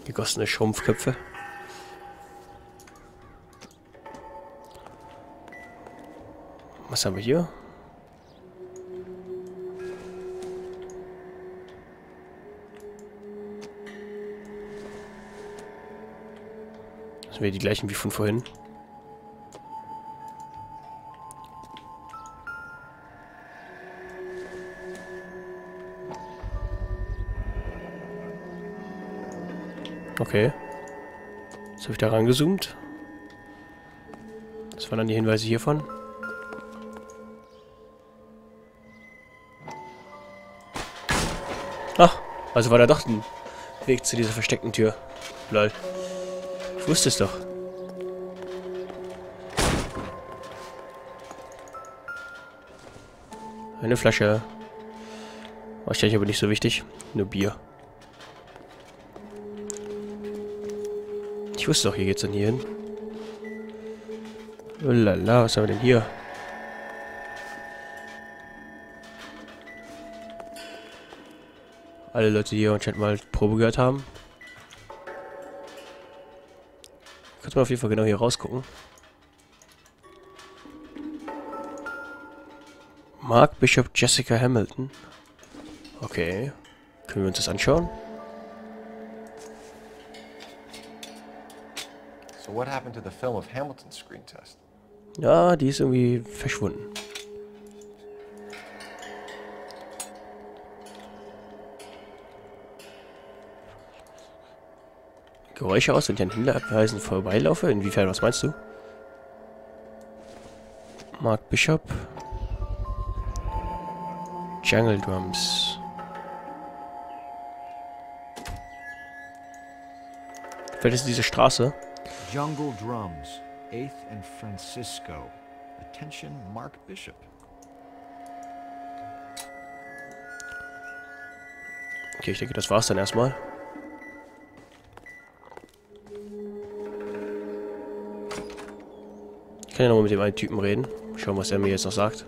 Gegossene Schrumpfköpfe. Was haben wir hier? Das sind wieder die gleichen wie von vorhin. Okay. Jetzt habe ich da rangezoomt. Das waren dann die Hinweise hiervon. Ach, also war da doch ein Weg zu dieser versteckten Tür. Lol. Ich wusste es doch. Eine Flasche. Wahrscheinlich aber nicht so wichtig. Nur Bier. Ich wusste doch, hier geht's dann hier hin. Lala, was haben wir denn hier? Alle Leute, die hier anscheinend mal Probe gehört haben. Kannst du mal auf jeden Fall genau hier rausgucken. Mark Bishop, Jessica Hamilton. Okay. Können wir uns das anschauen? So what happened to the film of Hamilton's screen test? Ja, die ist irgendwie verschwunden. Geräusche aus, wenn ich an Hinweisen vorbeilaufe? Inwiefern, was meinst du? Mark Bishop. Jungle Drums. Vielleicht ist diese Straße. Jungle Drums, 8th and Francisco. Attention, Mark Bishop. Okay, ich denke, das war's dann erstmal. Ich kann ja nochmal mit dem einen Typen reden. Schauen, was er mir jetzt noch sagt.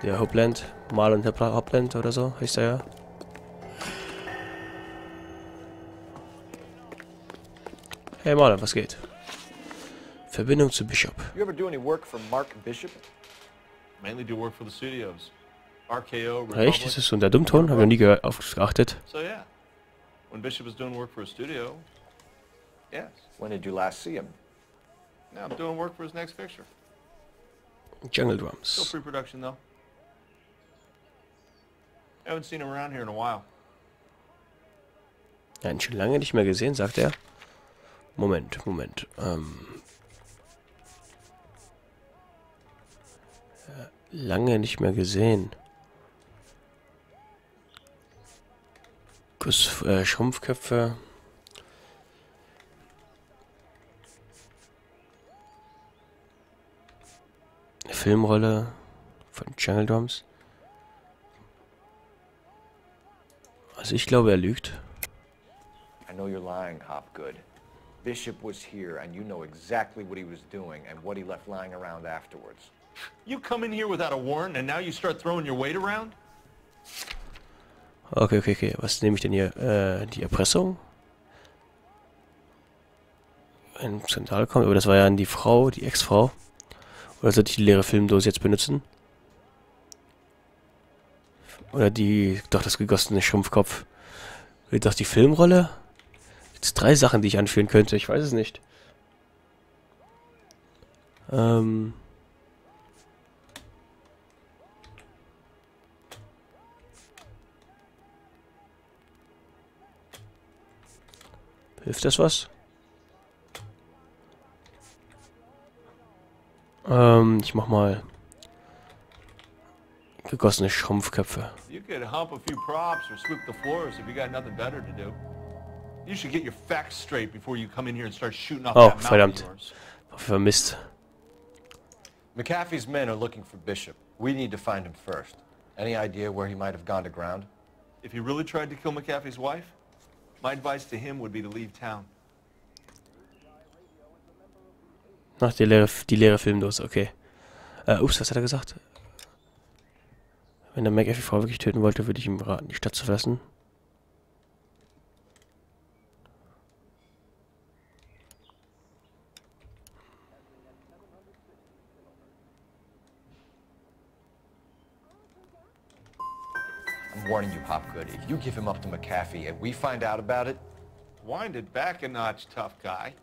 Der Hopland. Marlon Hopland oder so, heißt er ja. Hey Marlon, was geht? Verbindung zu Bishop. You ever do any work for Mark Bishop? Mainly do work for the studios. RKO, Republic. Echt? Ist das so der Dummton? Habe ich noch nie aufgeachtet. So yeah, when Bishop was doing work for a studio, yes. When did you last see him? Now I'm doing work for his next picture. Jungle Drums. Still pre-production though. Haven't seen him around here in a while. Ja, ihn schon lange nicht mehr gesehen, sagt er. Moment. Lange nicht mehr gesehen. Schrumpfköpfe. Eine Filmrolle von Jungle Drums. Also ich glaube, er lügt. I know you're lying, Hopgood. Bishop was here, and you know exactly what he was doing and what he left lying around afterwards. You come in here without a warrant, and now you start throwing your weight around? Okay. Was nehme ich denn hier? Die Erpressung? Ein Skandal kommt, aber das war ja an die Frau, die Ex-Frau. Oder sollte ich die leere Filmdose jetzt benutzen? Oder die, doch das gegossene Schrumpfkopf. Oder doch die Filmrolle? Jetzt 3 Sachen, die ich anführen könnte. Ich weiß es nicht. Hilft das was? Ich mach mal gegossene Schrumpfköpfe. You could hump a few props or sweep the floors if you got nothing better to do. You should get your facts straight before you come in here and start shooting off that mouth of yours. Vermisst. McAfee's men are looking for Bishop. We need to find him first. Any idea where he might have gone to ground? If he really tried to kill McAfee's wife, my advice to him would be to leave town. Ach, die leere Filmdose, okay. Ups, was hat er gesagt? Wenn der McAfee Frau wirklich töten wollte, würde ich ihm raten, die Stadt zu verlassen. I'm warning you, Hopgood. If you give him up to McAfee and we find out about it... Wind it back a notch, tough guy.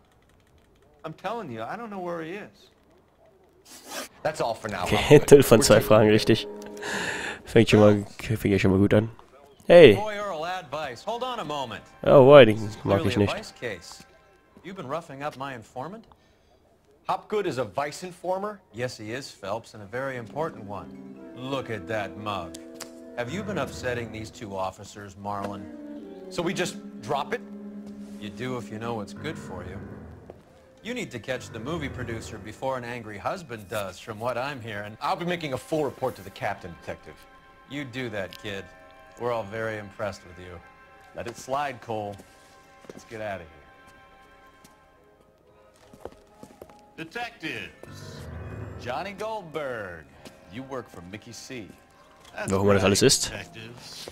I'm telling you, I don't know where he is. That's all for now. Okay, 0 von 2 Fragen richtig. Fängt ja schon mal gut an. Hey! Hold on a moment. Oh, boy, den mag ich nicht. You've been roughing up my informant? Hopgood is a vice informer? Yes, he is, Phelps, and a very important one. Look at that mug. Have you been upsetting these 2 officers, Marlon? So we just drop it? You do if you know what's good for you. You need to catch the movie producer before an angry husband does, from what I'm hearing. I'll be making a full report to the captain, Detective. You do that, kid. We're all very impressed with you. Let it slide, Cole. Let's get out of here. Detectives. Johnny Goldberg. You work for Mickey C. Warum das alles ist?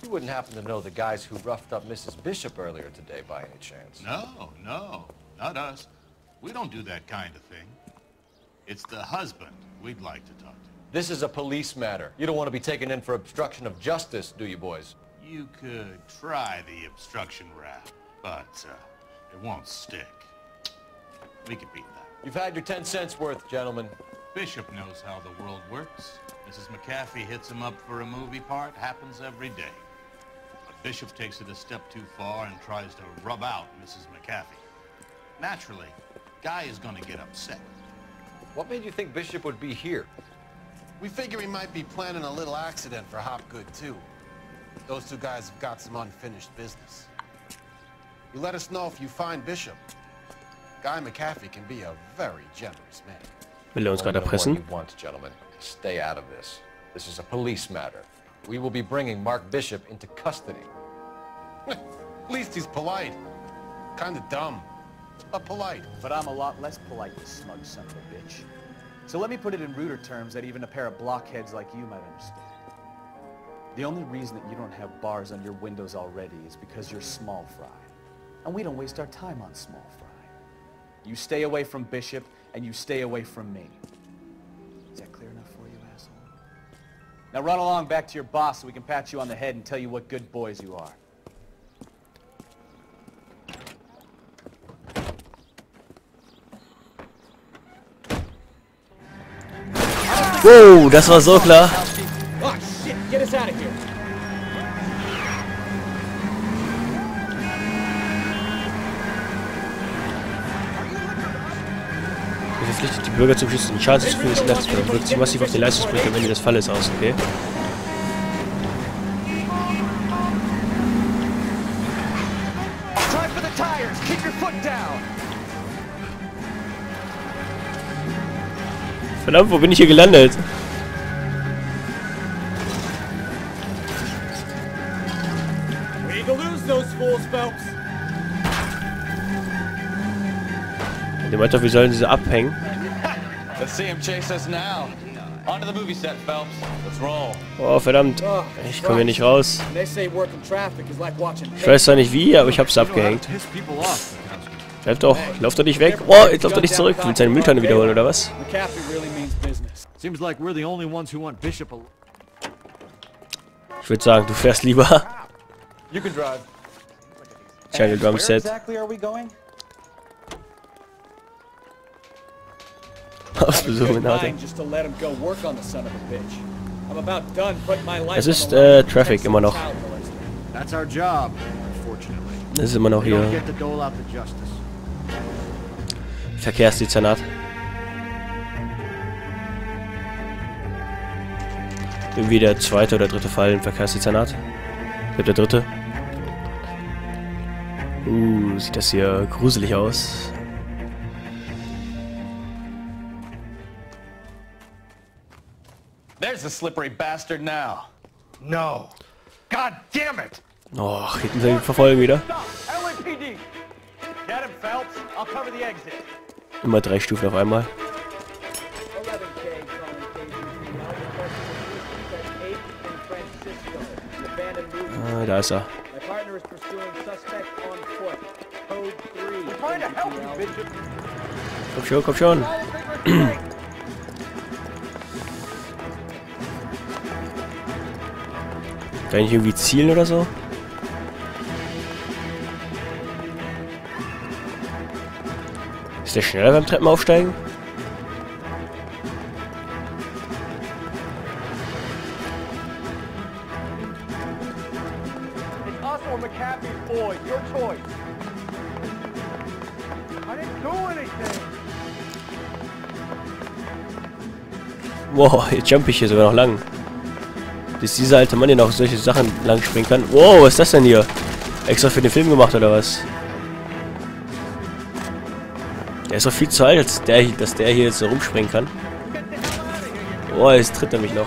You wouldn't happen to know the guys who roughed up Mrs. Bishop earlier today by any chance? No, not us. We don't do that kind of thing. It's the husband we'd like to talk to. This is a police matter. You don't want to be taken in for obstruction of justice, do you, boys? You could try the obstruction rap, but it won't stick. We could beat that. You've had your 10 cents worth, gentlemen. Bishop knows how the world works. Mrs. McAfee hits him up for a movie part. Happens every day. But Bishop takes it a step too far and tries to rub out Mrs. McAfee. Naturally, Guy is going to get upset. What made you think Bishop would be here? We figure he might be planning a little accident for Hopgood, too. Those 2 guys have got some unfinished business. You let us know if you find Bishop. Guy McAfee can be a very generous man. Will uns gerade erpressen? What you want, gentlemen. Stay out of this. This is a police matter. We will be bringing Mark Bishop into custody. At least he's polite. Kinda dumb, but polite. But I'm a lot less polite, you smug son of a bitch. So let me put it in ruder terms that even a pair of blockheads like you might understand. The only reason that you don't have bars on your windows already is because you're small fry. And we don't waste our time on small fry. You stay away from Bishop, and you stay away from me. Is that clear enough for you, asshole? Now run along back to your boss so we can pat you on the head and tell you what good boys you are. Wow, das war so klar. Oh shit, get us out of here. Verpflichtet die Bürger zu schützen, den Schaden zu führen, des Netzes wirkt sich massiv auf die Leistungsbrücke, wenn die des Falles aus, okay? Try for the tires, keep your foot down. Verdammt, wo bin ich hier gelandet? We need to lose those fools, Phelps. Der meint doch, wir sollen diese abhängen. Let's see him chase us now. On to the movie set, Phelps. Let's roll. Oh, verdammt. Ich komme hier nicht raus. They say working traffic is like watching. Ich weiß zwar nicht wie, aber ich hab's abgehängt. Bleib doch, lauf doch nicht weg. Oh, jetzt lauf doch nicht zurück. Du willst deine Mülltonne wiederholen, oder was? Seems like we're the only ones who want Bishop. Ich würde sagen, du fährst lieber. You can drive. Jungle Drum Set. Ausbesuchen hatte. Es ist Traffic immer noch. Es ist immer noch hier. Verkehrsdezernat. Irgendwie der zweite oder dritte Fall im Verkehrsdezernat. Ich glaube der dritte. Sieht das hier gruselig aus. There's the slippery bastard now. No. God damn it! Och, hinten sie verfolgen wieder. LAPD. Get him, Phelps. I'll cover the exit. Immer 3 Stufen auf einmal. Da ist er. Komm schon, komm schon. Kann ich irgendwie zielen oder so? Ist der schneller beim Treppenaufsteigen? Wow, jetzt jump ich hier sogar noch lang. Dass dieser alte Mann hier noch solche Sachen lang springen kann. Wow, was ist das denn hier? Extra für den Film gemacht oder was? Der ist doch viel zu alt, als dass der hier jetzt so rumspringen kann. Oh, jetzt tritt er mich noch.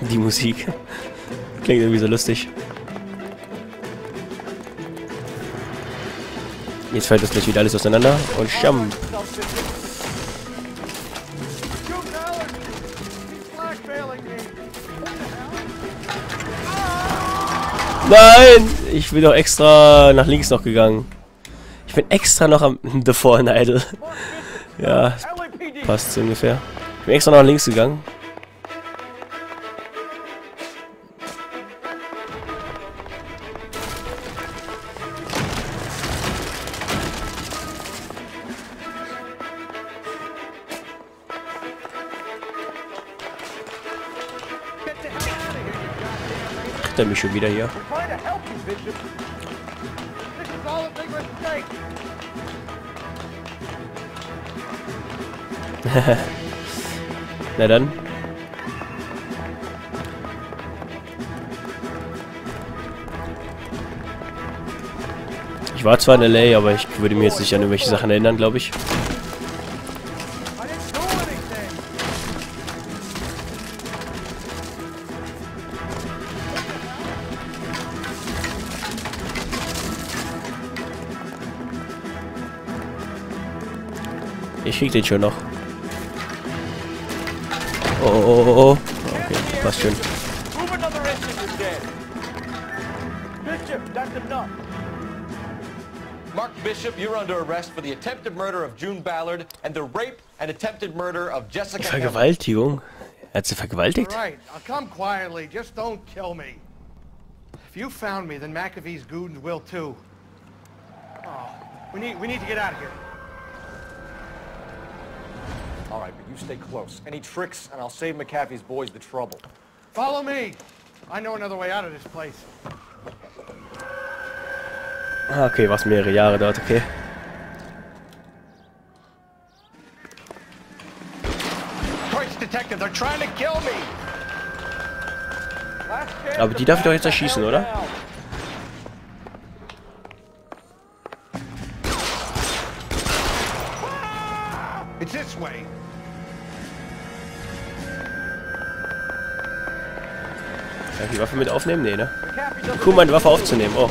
Die Musik. Klingt irgendwie so lustig. Jetzt fällt das gleich wieder alles auseinander und jump. Nein! Ich bin doch extra nach links noch gegangen. Ich bin extra noch am The Fallen Idol. Ja, passt so ungefähr. Ich bin extra noch nach links gegangen. Der mich schon wieder hier. Na dann. Ich war zwar in LA, aber ich würde mir jetzt nicht an irgendwelche Sachen erinnern, glaube ich. Ich krieg den schon noch. Oh, oh, oh, oh. Okay, passt schön. Mark Bishop, you're under arrest for the attempted murder of June Ballard and the rape and attempted murder of Jessica. Vergewaltigung. Er hat sie vergewaltigt. Right, I'll come quietly. Just don't kill me. If you found me, then McAfee's goons will too. Oh, we need to get out of here. All right, but you stay close. Any tricks, and I'll save McAfee's boys the trouble. Follow me. I know another way out of this place. Ah, okay, was mehrere Jahre dort, okay. Christ, detective, they're trying to kill me. Aber die darf ich doch jetzt erschießen, oder? It's this way. Kann ich die Waffe mit aufnehmen? Nee, ne? Cool, meine Waffe aufzunehmen. Oh.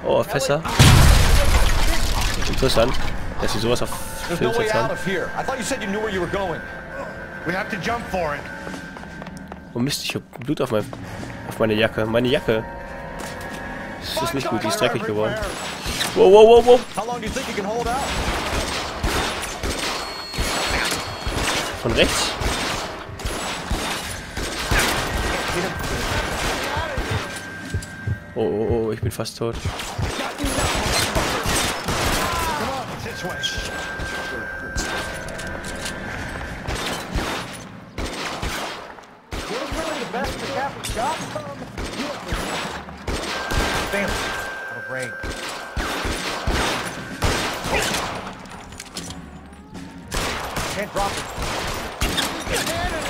Oh, Fässer. Interessant, dass sie sowas auf Film jetzt haben. Oh Mist, ich hab Blut auf meine Jacke. Meine Jacke. Das ist nicht gut, die ist dreckig geworden. Wow, wow, wow, wow. Von rechts? Oh, oh, oh, ich bin fast tot.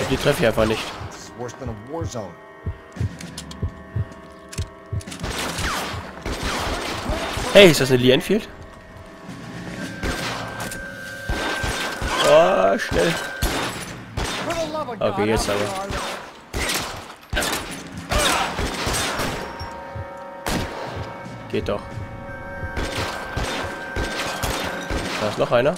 Die treffe ich einfach nicht. Hey, ist das eine Lee Enfield? Oh, schnell. Okay, jetzt aber. Geht doch. Da ist noch einer.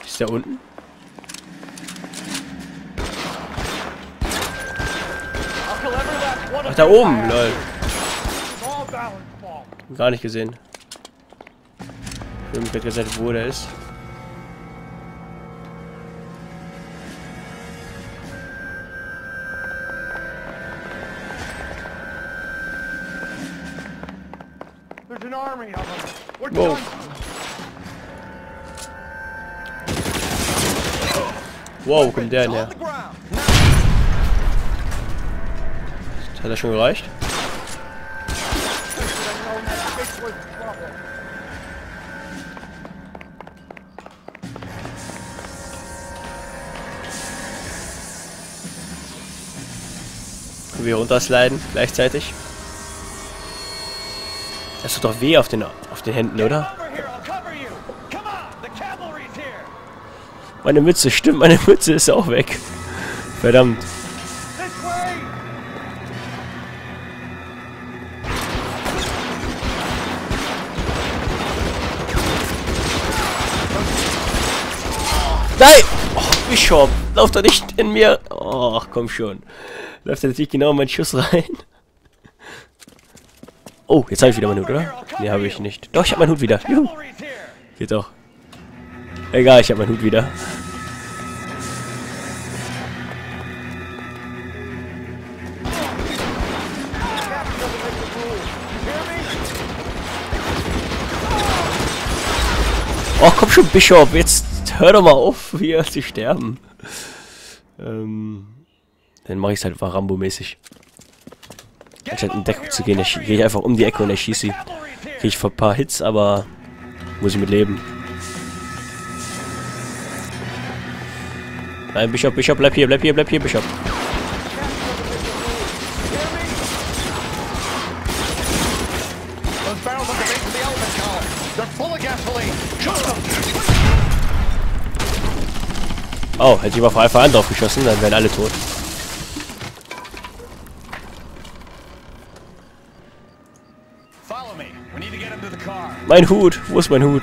Ist der unten? Ach, da oben, lol. Gar nicht gesehen. Ich habe gerade gesagt, wo der ist. Wow. Wow, wo kommt der denn her? Hat das schon gereicht? Können wir runtersliden gleichzeitig? Das tut doch weh auf den Händen, oder? Meine Mütze, stimmt, meine Mütze ist auch weg. Verdammt. Nein! Oh, Bishop, lauf doch nicht in mir. Oh, komm schon. Läuft er natürlich genau in meinen Schuss rein. Oh, jetzt habe ich wieder meinen Hut, oder? Ne, habe ich nicht. Doch, ich habe meinen Hut wieder. Juhu. Geht doch. Egal, ich habe meinen Hut wieder. Oh, komm schon, Bishop, jetzt hör doch mal auf, hier zu sterben. Dann mache ich es halt Rambo-mäßig. Anstatt in Deckung zu gehen, gehe ich einfach um die Ecke und erschieße sie. Kriege ich ein paar Hits, aber muss ich mit leben. Nein, Bishop, Bishop, bleib hier, Bishop. Oh, hätte ich mal von Anfang an drauf geschossen, dann wären alle tot. Mein Hut! Wo ist mein Hut?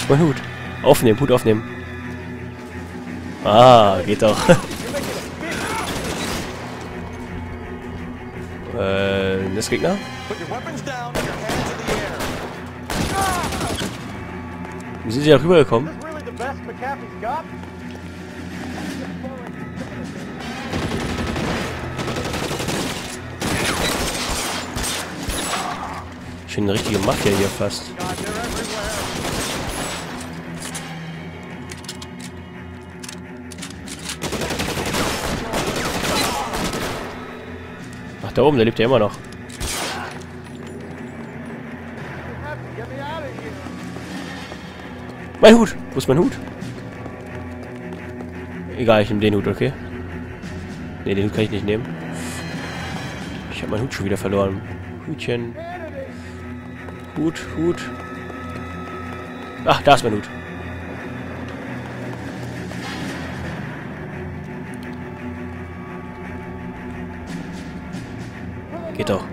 Mein Hut. Aufnehmen, Hut aufnehmen. Ah, geht doch. Das Gegner? Wie sind sie da rübergekommen? Schon eine richtige Mafia hier fast. Ach, da oben, der lebt ja immer noch. Mein Hut! Wo ist mein Hut? Egal, ich nehme den Hut, okay? Ne, den Hut kann ich nicht nehmen. Ich habe meinen Hut schon wieder verloren. Hütchen. Hut. Ach, da ist mein Hut. Geht doch.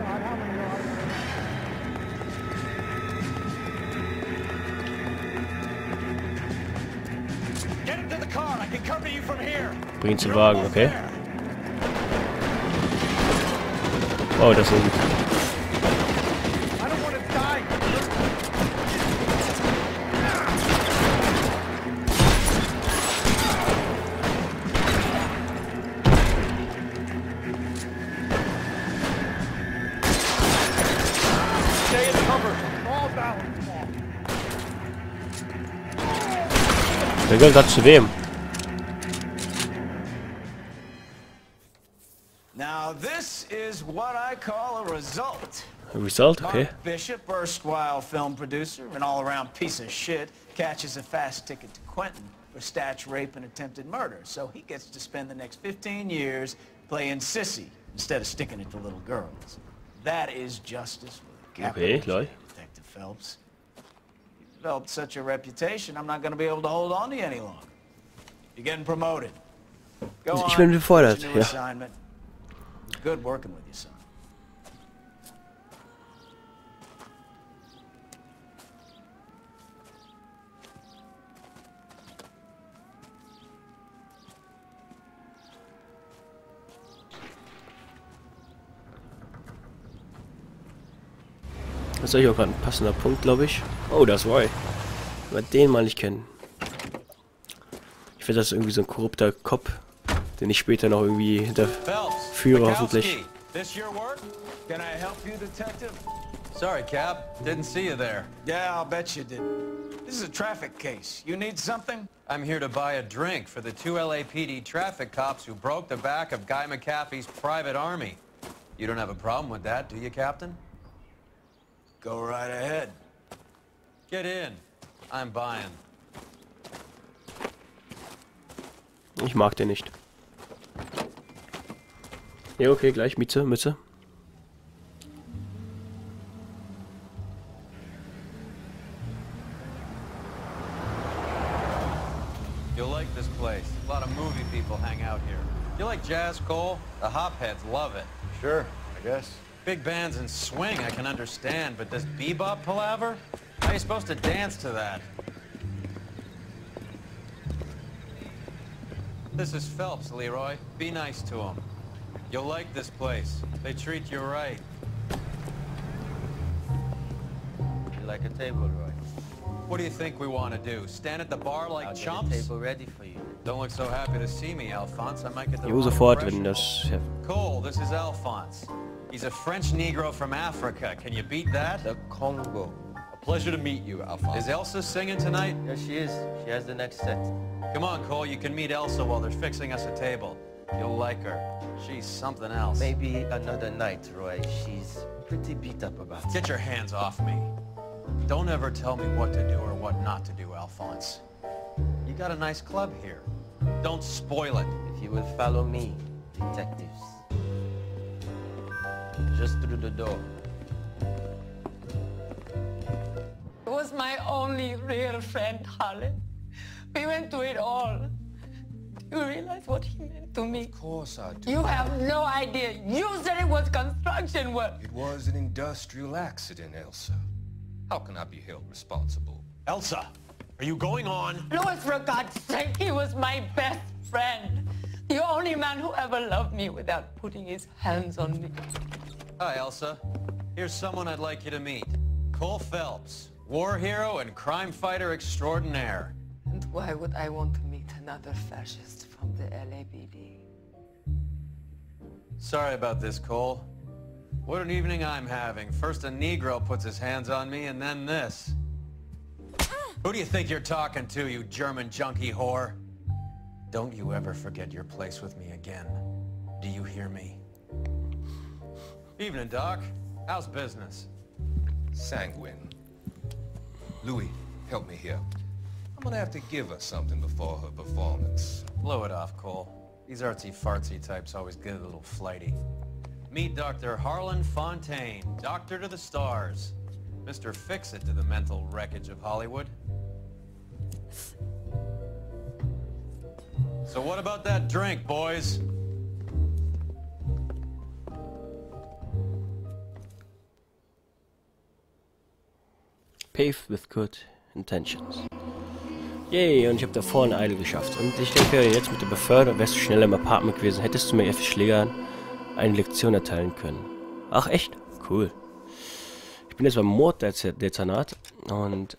Bring ihn zum Wagen, okay. Oh, das sind... Der gehört gerade zu wem? Now this is what I call a result. A result, okay. Mark Bishop, erstwhile film producer, an all-around piece of shit, catches a fast ticket to Quentin for stitch rape and attempted murder. So he gets to spend the next 15 years playing sissy instead of sticking it to little girls. That is justice for the capital. Okay, Detective Phelps. You've developed such a reputation, I'm not going to be able to hold on to you any longer. You're getting promoted. Go on. Ich bin befördert, New ja. assignment. Good working with you, son. Das ist eigentlich auch gerade ein passender Punkt, glaube ich. Oh, das war wir den mal nicht kennen. Ich finde, das ist irgendwie so ein korrupter Cop, den ich später noch irgendwie hinterführe, hoffentlich. This your work? Can I help you, detective? Sorry, Cap. Didn't see you there. Yeah, I'll bet you did. This is a traffic case. You need something? I'm here to buy a drink for the 2 LAPD traffic cops who broke the back of Guy McAfee's private army. You don't have a problem with that, do you, Captain? Go right ahead. Get in. I'm buying. Ich mag den nicht. Ja, okay, gleich. Mütze. You'll like this place. A lot of movie people hang out here. You like jazz, Cole? The hopheads love it. Sure, I guess. Big bands and swing I can understand, but this bebop palaver? How are you supposed to dance to that? This is Phelps, Leroy. Be nice to him. You'll like this place. They treat you right. You like a table, Roy? What do you think we want to do? Stand at the bar like I'll chumps? get a table ready for you. Don't look so happy to see me, Alphonse. I might get the Jo, wrong sofort, impression. wenn das... Ja. Cole, this is Alphonse. He's a French Negro from Africa. Can you beat that? The Congo. A pleasure to meet you, Alphonse. Is Elsa singing tonight? Yes, she is. She has the next set. Come on, Cole. You can meet Elsa while they're fixing us a table. You'll like her. She's something else. Maybe another night, Roy. She's pretty beat up about it. Get your hands off me. Don't ever tell me what to do or what not to do, Alphonse. You got a nice club here. Don't spoil it. If you will follow me, detectives. Just through the door. He was my only real friend, Harlan. We went through it all. Do you realize what he meant to me? Of course I do. You have no idea. You said it was construction work. It was an industrial accident, Elsa. How can I be held responsible? Elsa, are you going on? Louis, for God's sake, he was my best friend. The only man who ever loved me without putting his hands on me. Hi, Elsa. Here's someone I'd like you to meet. Cole Phelps, war hero and crime fighter extraordinaire. And why would I want to meet another fascist from the LAPD? Sorry about this, Cole. What an evening I'm having. First a Negro puts his hands on me, and then this. Who do you think you're talking to, you German junkie whore? Don't you ever forget your place with me again. Do you hear me? Evening, Doc. How's business? Sanguine. Louis, help me here. I'm gonna have to give her something before her performance. Blow it off, Cole. These artsy-fartsy types always get a little flighty. Meet Dr. Harlan Fontaine, doctor to the stars. Mr. Fix-It to the mental wreckage of Hollywood. So what about that drink, boys? Paved with good intentions. Yay, und ich habe da vorne Idle geschafft. Und ich denke, jetzt mit der Beförderung wärst du schneller im Apartment gewesen, hättest du mir F. Schlägern eine Lektion erteilen können. Ach, echt? Cool. Ich bin jetzt beim Morddezernat und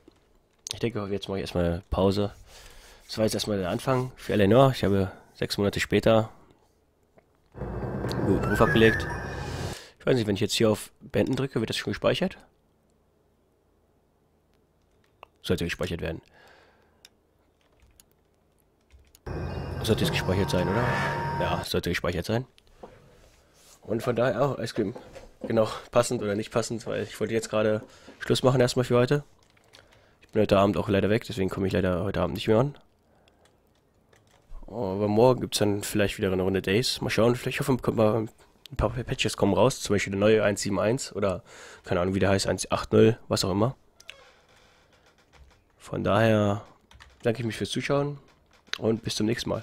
ich denke, jetzt mache ich erstmal eine Pause. Das war jetzt erstmal der Anfang für Eleanor. Ich habe 6 Monate später einen guten Beruf abgelegt. Ich weiß nicht, wenn ich jetzt hier auf Beenden drücke, wird das schon gespeichert? Sollte gespeichert werden. Sollte es gespeichert sein, oder? Ja, sollte gespeichert sein. Und von daher auch Ice Cream. Genau, passend oder nicht passend, weil ich wollte jetzt gerade Schluss machen erstmal für heute. Ich bin heute Abend auch leider weg, deswegen komme ich leider heute Abend nicht mehr an. Aber morgen gibt es dann vielleicht wieder eine Runde Days. Mal schauen, vielleicht hoffe ich, ein paar Patches kommen raus. Zum Beispiel der neue 1.7.1 oder keine Ahnung wie der heißt, 1.8.0, was auch immer. Von daher danke ich mich fürs Zuschauen und bis zum nächsten Mal.